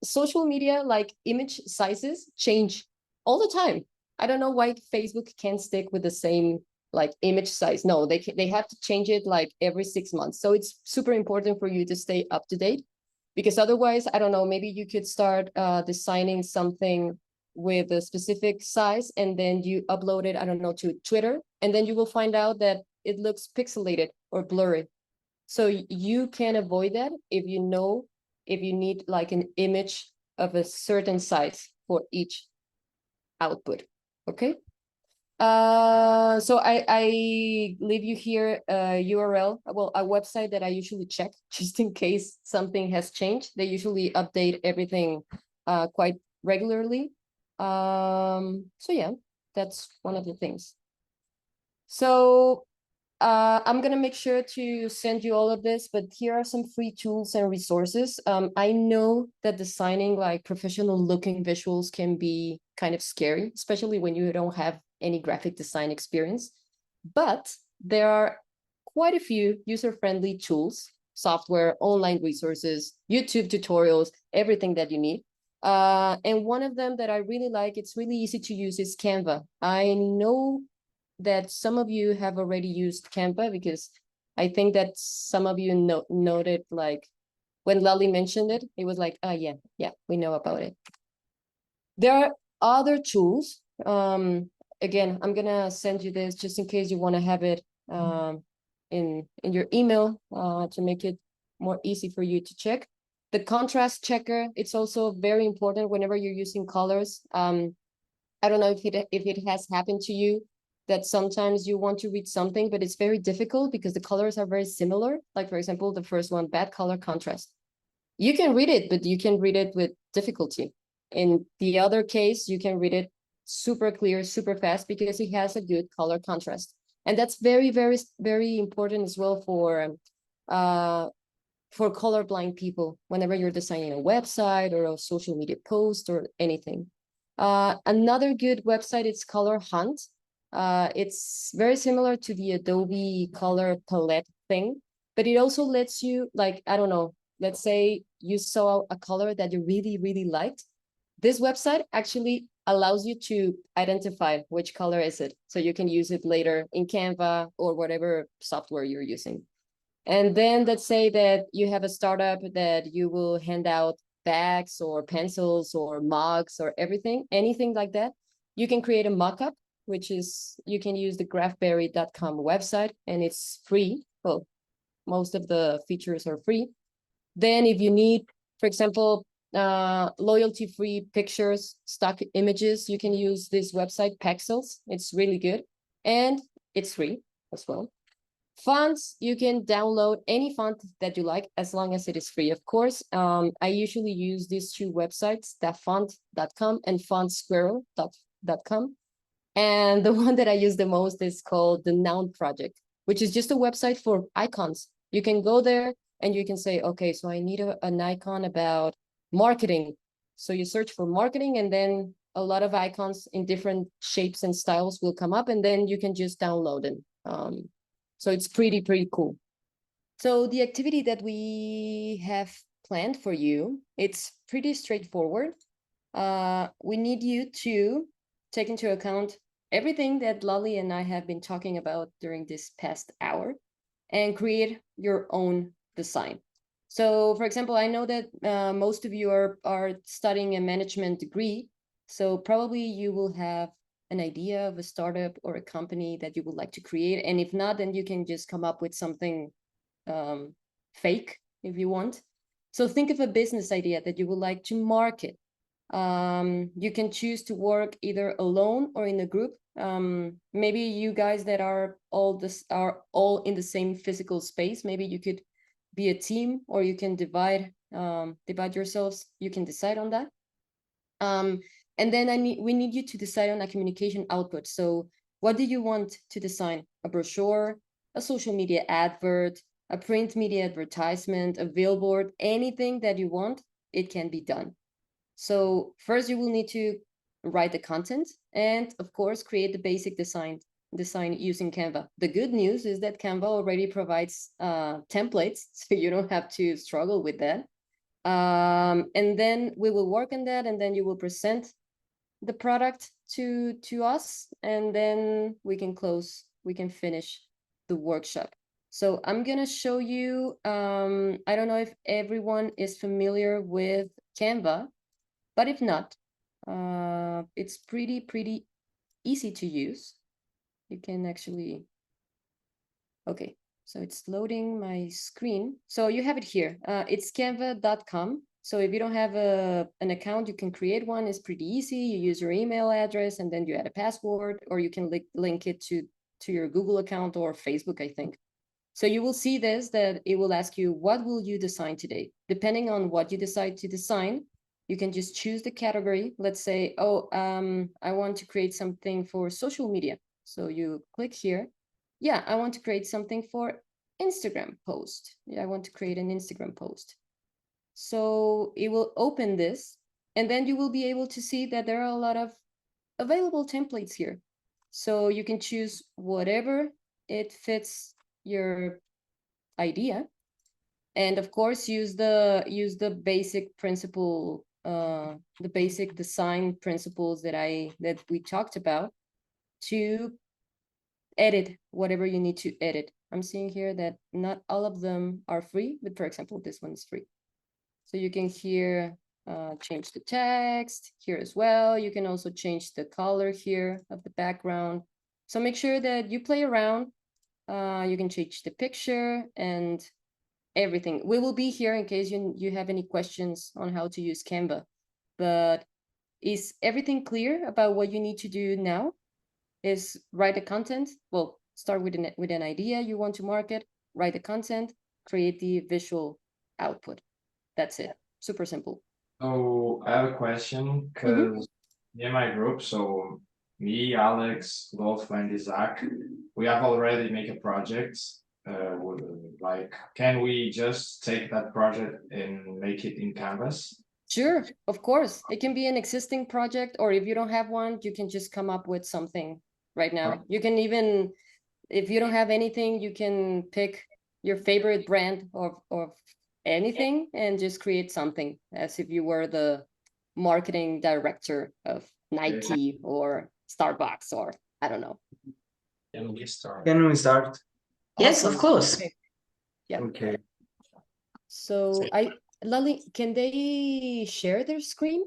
social media, like image sizes, change all the time. I don't know why Facebook can't stick with the same like image size. No, they have to change it like every 6 months. So it's super important for you to stay up to date, because otherwise, I don't know, maybe you could start designing something with a specific size and then you upload it, I don't know, to Twitter, and then you will find out that it looks pixelated or blurry. So you can avoid that if you need like an image of a certain size for each output. Okay. So I leave you here a URL, well, a website that I usually check just in case something has changed. They usually update everything quite regularly. So yeah, that's one of the things. So I'm gonna make sure to send you all of this, but here are some free tools and resources. I know that designing like professional looking visuals can be kind of scary, especially when you don't have any graphic design experience, but there are quite a few user-friendly tools, software, online resources, YouTube tutorials, everything that you need. And one of them that I really like, it's really easy to use, is Canva. I know that some of you have already used Canva because I think that some of you noted like when Lali mentioned it, it was like, oh yeah, we know about it. There are other tools. Again, I'm gonna send you this just in case you want to have it in your email to make it more easy for you to check. The contrast checker, it's also very important whenever you're using colors. I don't know if it has happened to you that sometimes you want to read something, but it's very difficult because the colors are very similar. Like, for example, the first one, bad color contrast. You can read it, but you can read it with difficulty. In the other case, you can read it super clear, super fast because it has a good color contrast. And that's very, very, very important as well for colorblind people whenever you're designing a website or a social media post or anything. Another good website is Color Hunt. It's very similar to the Adobe color palette thing, but it also lets you, like, I don't know, let's say you saw a color that you really, really liked. This website actually allows you to identify which color is it, so you can use it later in Canva or whatever software you're using. And then let's say that you have a startup that you will hand out bags or pencils or mugs or anything like that. You can create a mockup, which is, you can use the graphberry.com website, and it's free. Well, most of the features are free. Then if you need, for example, loyalty-free pictures, stock images, you can use this website, Pexels. It's really good, and it's free as well. Fonts, you can download any font that you like as long as it is free, of course. I usually use these two websites, dafont.com and fontsquirrel.com. And the one that I use the most is called the Noun Project, which is just a website for icons. You can go there and you can say, okay, so I need an icon about marketing. So you search for marketing, and then a lot of icons in different shapes and styles will come up, and then you can just download them. So it's pretty cool. So the activity that we have planned for you, it's pretty straightforward. We need you to take into account everything that Lali and I have been talking about during this past hour and create your own design. So, for example, I know that most of you are studying a management degree, so probably you will have an idea of a startup or a company that you would like to create. And if not, then you can just come up with something fake if you want. So think of a business idea that you would like to market. You can choose to work either alone or in a group. Maybe you guys that are all in the same physical space, maybe you could be a team, or you can divide yourselves. You can decide on that. And then we need you to decide on a communication output. So what do you want to design? A brochure, a social media advert, a print media advertisement, a billboard, anything that you want, it can be done. So first you will need to write the content and, of course, create the basic design using Canva. The good news is that Canva already provides templates, so you don't have to struggle with that. And then we will work on that, and then you will present the product to us, and then we can finish the workshop. So I'm gonna show you, I don't know if everyone is familiar with Canva, but if not, it's pretty easy to use. You can actually, okay, so it's loading my screen. So you have it here, it's canva.com. So if you don't have an account, you can create one. It's pretty easy. You use your email address, and then you add a password, or you can link it to your Google account or Facebook, I think. So you will see that it will ask you, what will you design today? Depending on what you decide to design, you can just choose the category. Let's say, I want to create something for social media. So you click here. Yeah, I want to create something for Instagram post. Yeah, I want to create an Instagram post. So it will open this, and then you will be able to see that there are a lot of available templates here. So you can choose whatever it fits your idea, and of course use the basic principle, the basic design principles that we talked about to edit whatever you need to edit. I'm seeing here that not all of them are free, but for example, this one is free. So you can here change the text here as well. You can also change the color here of the background. So make sure that you play around. You can change the picture and everything. We will be here in case you have any questions on how to use Canva. But is everything clear about what you need to do now? Is write the content. Well, start with an idea you want to market, write the content, create the visual output. That's it. Super simple. So I have a question because in my group, so me, Alex, Wolf, and Isaac, we have already make a project. Like, can we just take that project and make it in Canvas? Sure, of course. It can be an existing project, or if you don't have one, you can just come up with something right now. Right. You can even, if you don't have anything, you can pick your favorite brand of anything and just create something as if you were the marketing director of Nike or Starbucks or I don't know. Can we start? Can we start? Yes, of Awesome. course. Okay. Yeah. Okay. So Lali, can they share their screen?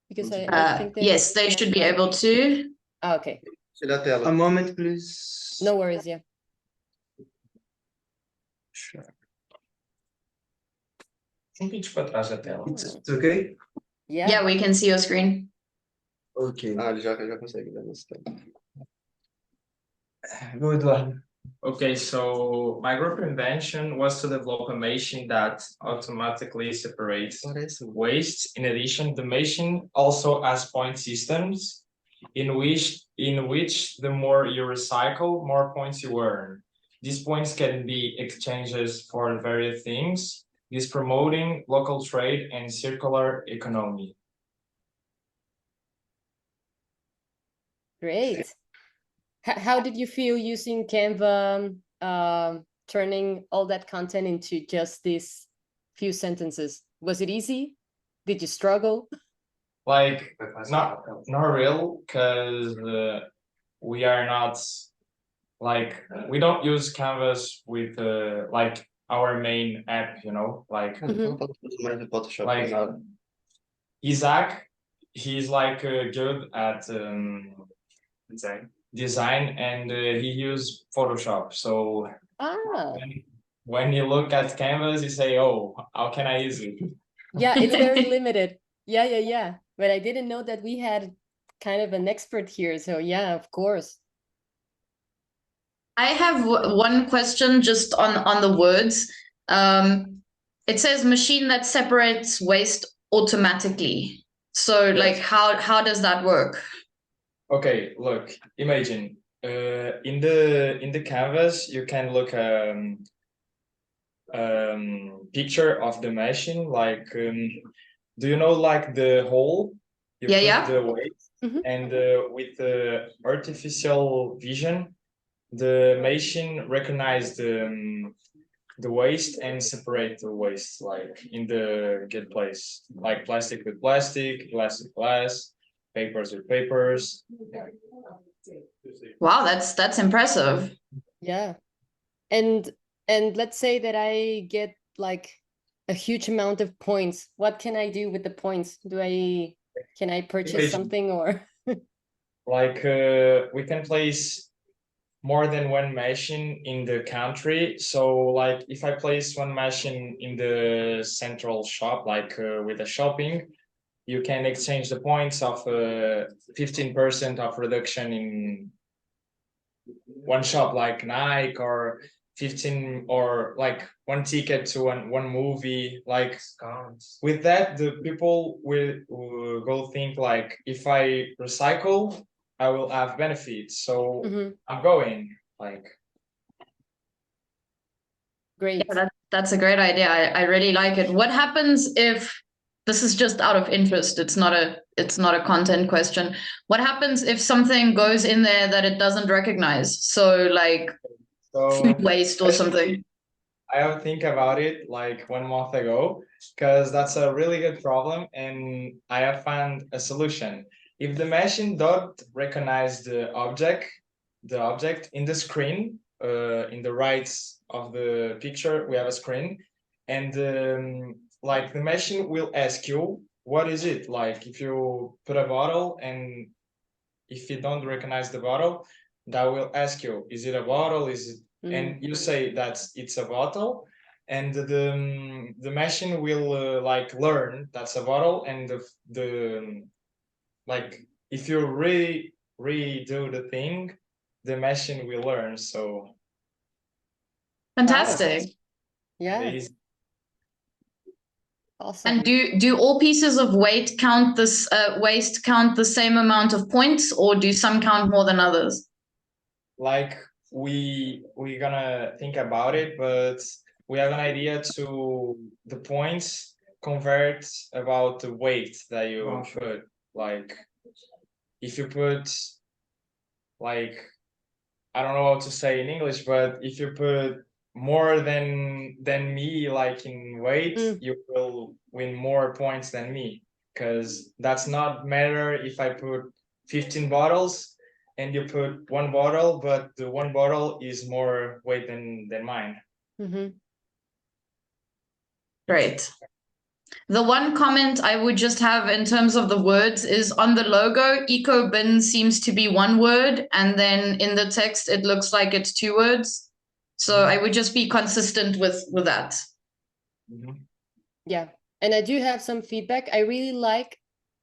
Because I think they Yes, they should be able to. Okay, A moment, please. no worries, yeah. Sure. Um pouquinho para trás da tela. It's okay? Yeah. Yeah, we can see your screen. Okay. Ah, ele já consegue dar nesse tempo. Go, Eduardo. Okay, so my group invention was to develop a machine that automatically separates Parece. waste. In addition, the machine also has point systems in which the more you recycle, more points you earn. These points can be exchanges for various things. This promoting local trade and circular economy. Great. How did you feel using Canva, turning all that content into just these few sentences? Was it easy? Did you struggle? Like not real, because we are not like we don't use Canvas with like our main app, you know, like Cara, não posso fazer mais no Photoshop. Like- nada. Isaac, he's like good at design and he used Photoshop. So Ah, when you look at Canvas, you say, "Oh, how can I use it?" yeah, it's very limited. Yeah. But I didn't know that we had kind of an expert here. So yeah, of course. I have one question just on the words. It says machine that separates waste automatically. So like Yes. how does that work? Okay, look, imagine in the canvas you can look picture of the machine like do you know like the hole you Yeah, put yeah. the weight Mhm. and with the artificial vision the machine recognize the waste and separate the waste like in the good place like plastic with plastic, glass with glass, papers with papers. Wow, that's impressive. Yeah. And let's say that I get like a huge amount of points. What can I do with the points? Can I purchase Imagine. something or Like we can place more than one machine in the country. So like if I place one machine in the central shop, like with a shopping, you can exchange the points of 15% of reduction in one shop like Nike or 15 or like one ticket to one movie. Like with that, the people will go think like if I recycle, I will have benefits. So Mhm. I'm going like Great. Yeah, that's a great idea. I really like it. What happens if this is just out of interest? It's not a content question. What happens if something goes in there that it doesn't recognize? So like so food waste or actually, something. I have to think about it like 1 month ago because that's a really good problem and I have found a solution. If the machine don't recognize the object in the screen, in the right of the picture, we have a screen and like the machine will ask you, what is it? Like if you put a bottle and if you don't recognize the bottle, that will ask you, is it a bottle? Is it? And you say that it's a bottle, and the machine will like learn that's a bottle, and the like if you redo the thing, the machine will learn. So Fantastic. Yeah, there is awesome. And do all pieces of weight count this waste count the same amount of points, or do some count more than others? like we're gonna think about it, but we have an idea to the points convert about the weight that you put. Like if you put like I don't know how to say in English, but if you put more than me like in weight, you will win more points than me, because that's not matter if I put 15 bottles and you put one bottle, but the one bottle is more weight than mine. Great. The one comment I would just have in terms of the words is on the logo, eco bin seems to be one word, and then in the text it looks like it's two words. So I would just be consistent with that. Yeah, and I do have some feedback. I really like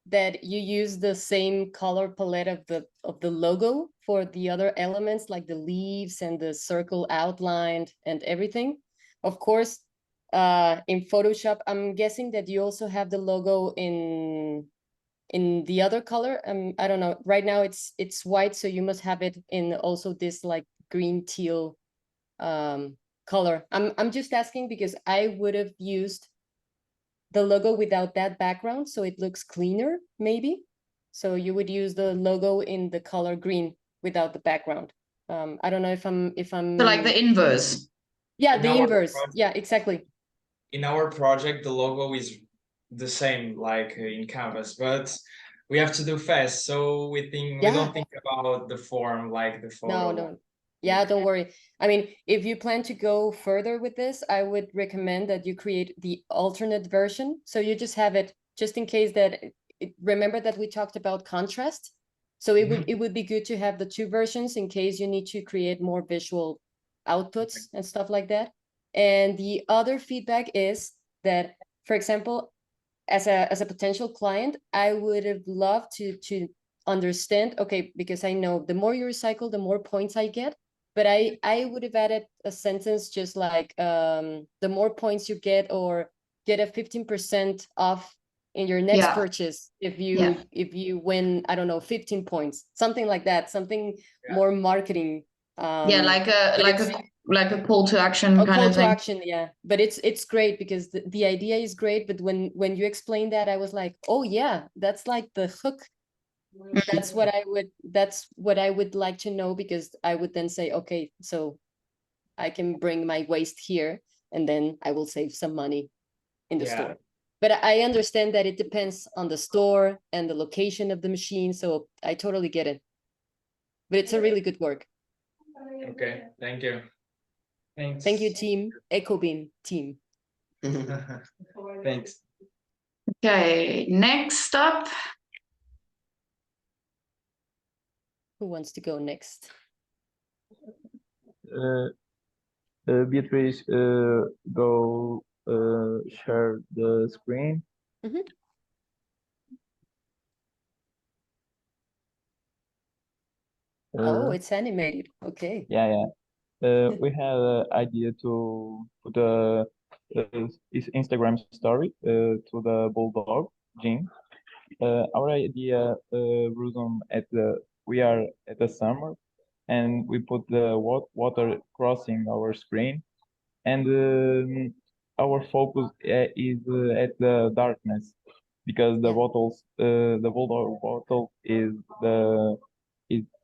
that you use the same color palette of the logo for the other elements, like the leaves and the circle outlined and everything. Of course, in Photoshop, I'm guessing that you also have the logo in the other color. I don't know. Right now it's white, so you must have it in also this like green teal color. I'm just asking because I would have used the logo without that background, so it looks cleaner, maybe. So you would use the logo in the color green without the background. I don't know if I'm So like the inverse. Yeah, In the our inverse. project- Yeah, exactly. In our project, the logo is the same like in Canvas, but we have to do fast, so we don't think about the form like the photo. No. Yeah, don't worry. I mean, if you plan to go further with this, I would recommend that you create the alternate version. So you just have it just in case that remember that we talked about contrast. So it would be good to have the two versions in case you need to create more visual outputs and stuff like that. And the other feedback is that, for example, as a potential client, I would have loved to understand, okay, because I know the more you recycle, the more points I get. But I would have added a sentence just like the more points you get, or get a 15% off in your next purchase if you win, I don't know, 15 points, something like that, something more marketing. Like a call to action kind call of to thing. action, yeah. But it's great because the idea is great, but when you explain that, I was like, oh yeah, that's like the hook. That's what I would like to know, because I would then say, okay, so I can bring my waste here and then I will save some money in the store. But I understand that it depends on the store and the location of the machine, so I totally get it. But it's a really good work. Okay, thank you. Thanks. Thank you, team. EcoBin team. Thanks. Okay, next up. Who wants to go next? Beatrice, go share the screen. Oh, it's animated. Okay. Yeah. We had an idea to put his Instagram story to the bulldog gym. Our idea was we are at the summer, and we put the water crossing our screen, and our focus is at the darkness, because the bulldog bottle is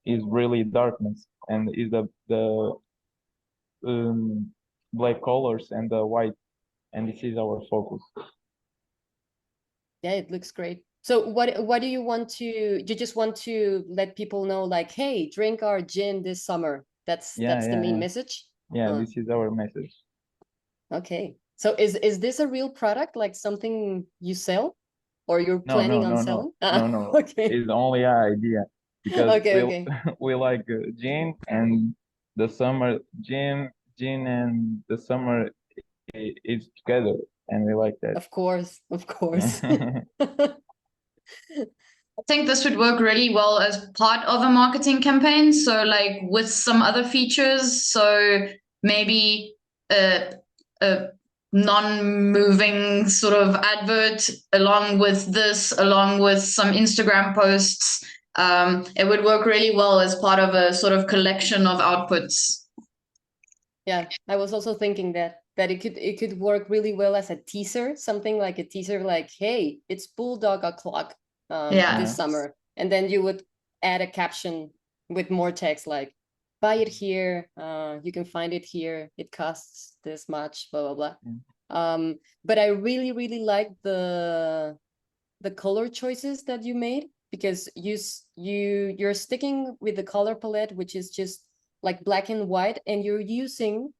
really darkness, and is the black colors and the white, and this is our focus. Yeah, it looks great. So what do you want to, you just want to let people know, like, hey, drink our gin this summer? That's the main message? Yeah, this is our message. Okay, So is this a real product, like something you sell, or you're No, planning on no, selling? no. Okay. It's only an idea because Okay, okay. we like gin and the summer gin and the summer is together, and we like that. Of course, of course. I think this would work really well as part of a marketing campaign. So, like with some other features. So maybe a non-moving sort of advert along with this, along with some Instagram posts. It would work really well as part of a sort of collection of outputs. Yeah, I was also thinking that it could work really well as a teaser, something like a teaser, like, hey, it's Bulldog o'clock Yeah. this summer, and then you would add a caption with more text, like, buy it here, you can find it here, it costs this much, blah blah blah. But I really like the color choices that you made, because you're sticking with the color palette, which is just like black and white, and you're using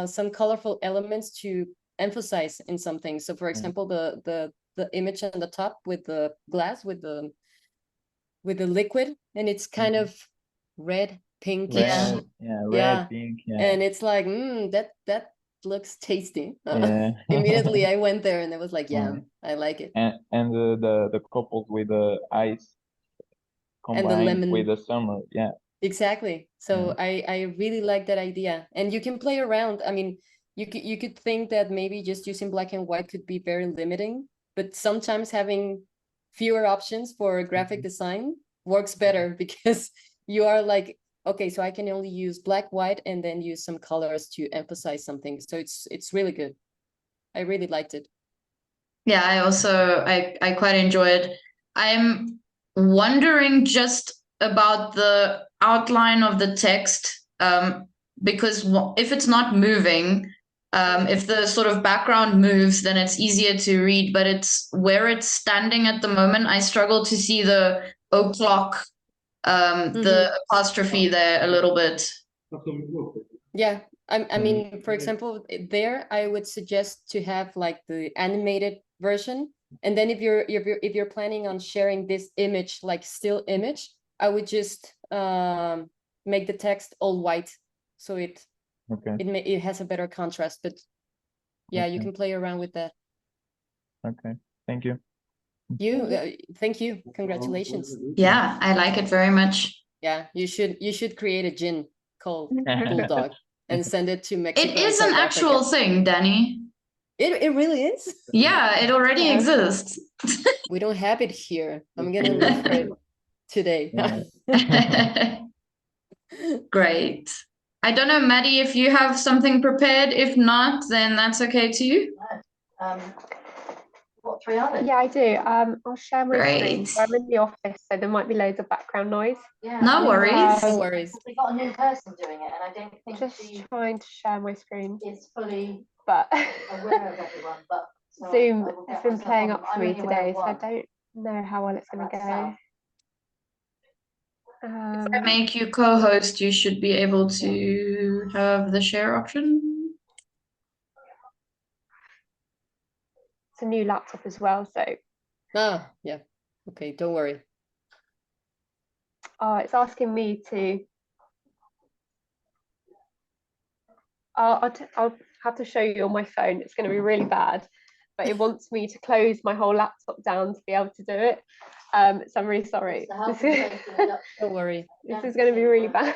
some colorful elements to emphasize in something. So for example, the image on the top with the glass with the liquid, and it's kind of red, pinkish. Red, yeah, red, Yeah. pink, yeah. And it's like, that looks tasty. Yeah. Immediately I went there and I was like, yeah, Mm. I like it. And the coupled with the ice And the combined lemon. with the summer, yeah. Exactly. So I really like that idea, and you can play around. I mean, you could think that maybe just using black and white could be very limiting, but sometimes having fewer options for graphic design works better, because you are like, okay, so I can only use black, white, and then use some colors to emphasize something. So it's really good. I really liked it. Yeah, I quite enjoyed. I'm wondering just about the outline of the text, because if it's not moving, if the sort of background moves, then it's easier to read. But it's where it's standing at the moment. I struggle to see the o'clock, the apostrophe there a little bit. Yeah, I mean, for example, there I would suggest to have like the animated version, and then if you're planning on sharing this image, like still image, I would just make the text all white, so it has a better contrast. But yeah, you can play around with that. Okay, thank you. Thank you. Congratulations. Yeah, I like it very much. Yeah, you should create a gin called Bulldog and send it to Mexico. It is and an South actual Africa. thing, Danny. It really is. Yeah, it already exists. We don't have it here. I'm gonna look for it today. Great. I don't know, Maddie, if you have something prepared. If not, then that's okay too. What 3 are there? Yeah, I do. I'll share my screen. Great. I'm in the office, so there might be loads of background noise. Yeah, No worries. No worries. We got a new person doing it, and I don't think just trying to share my screen is fully but aware of everyone, but so Zoom I will has get been myself playing on. up for I'm me only aware today, of so I one. don't know how well it's going to go. If I make you co-host, you should be able to have the share option. It's a new laptop as well, so Yeah. Okay, don't worry. it's asking me to. I'll have to show you on my phone. It's going to be really bad, but it wants me to close my whole laptop down to be able to do it. So I'm really sorry. Don't worry. This is going to be really bad.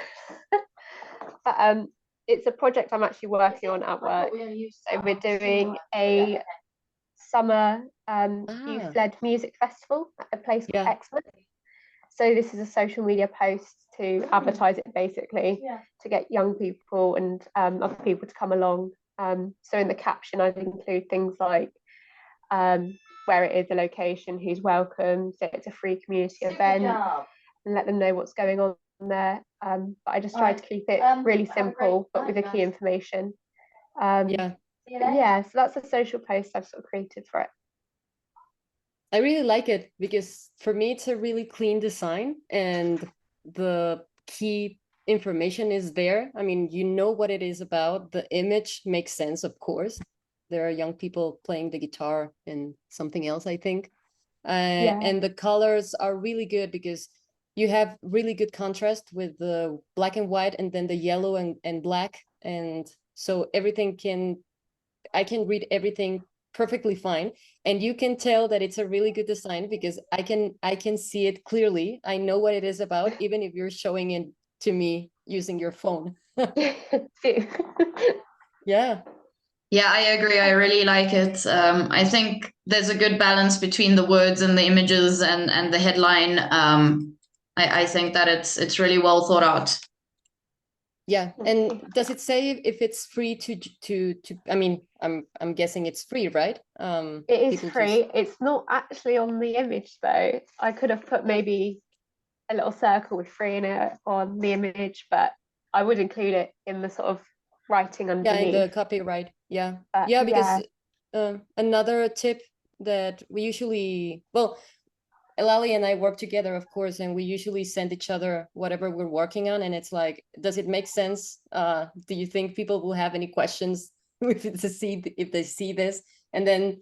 But it's a project I'm actually working on at work. So we're doing a summer youth-led music festival at a place called Exmouth. So this is a social media post to advertise it, basically, to get young people and other people to come along. So in the caption, I'd include things like where it is, the location, who's welcome, so it's a free community event, and let them know what's going on there. But I just tried to keep it really simple, but with the key information. So that's a social post I've sort of created for it. I really like it because for me it's a really clean design and the key information is there. I mean, you know what it is about. The image makes sense, of course, There are young people playing the guitar and something else, I think. Yeah. And the colors are really good because you have really good contrast with the black and white and then the yellow and black. And so I can read everything perfectly fine. And you can tell that it's a really good design because I can see it clearly. I know what it is about, even if you're showing it to me using your phone. Yeah. Yeah, I agree. I really like it. I think there's a good balance between the words and the images and the headline. I think that it's really well thought out. Yeah. And does it say if it's free to I mean, I'm guessing it's free, right? It is people free. It's not actually on the image though. I could have put maybe a little circle with free in it on the image, but I would include it in the sort of writing Yeah, underneath. in the copyright. Yeah. But Yeah, because another tip that we usually, well, Elali and I work together, of course, and we usually send each other whatever we're working on. And it's like, does it make sense? Do you think people will have any questions if they see this? And then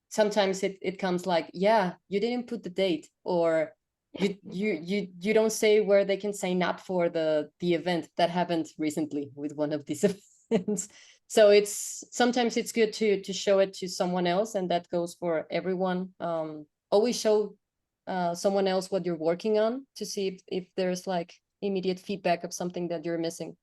sometimes it comes like, yeah, you didn't put the date, or you don't say where they can sign up for the event. That happened recently with one of these events. So sometimes it's good to show it to someone else, and that goes for everyone. Always show someone else what you're working on to see if there's like immediate feedback of something that you're missing.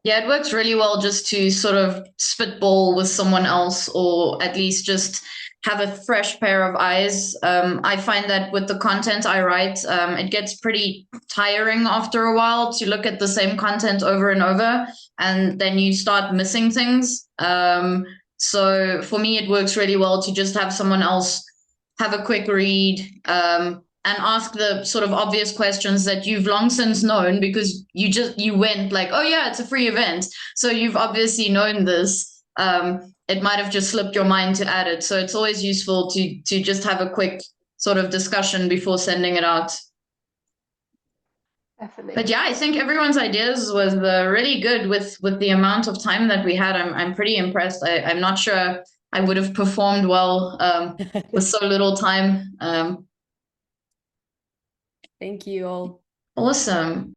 Yeah, it works really well just to sort of spitball with someone else, or at least just have a fresh pair of eyes. I find that with the content I write, it gets pretty tiring after a while to look at the same content over and over, and then you start missing things. So for me, it works really well to just have someone else have a quick read, and ask the sort of obvious questions that you've long since known, because you went like, oh yeah, it's a free event, so you've obviously known this. It might have just slipped your mind to add it, so it's always useful to just have a quick sort of discussion before sending it out. Definitely. But yeah, I think everyone's ideas was really good with the amount of time that we had. I'm pretty impressed. I'm not sure I would have performed well with so little time. Thank you all. Awesome.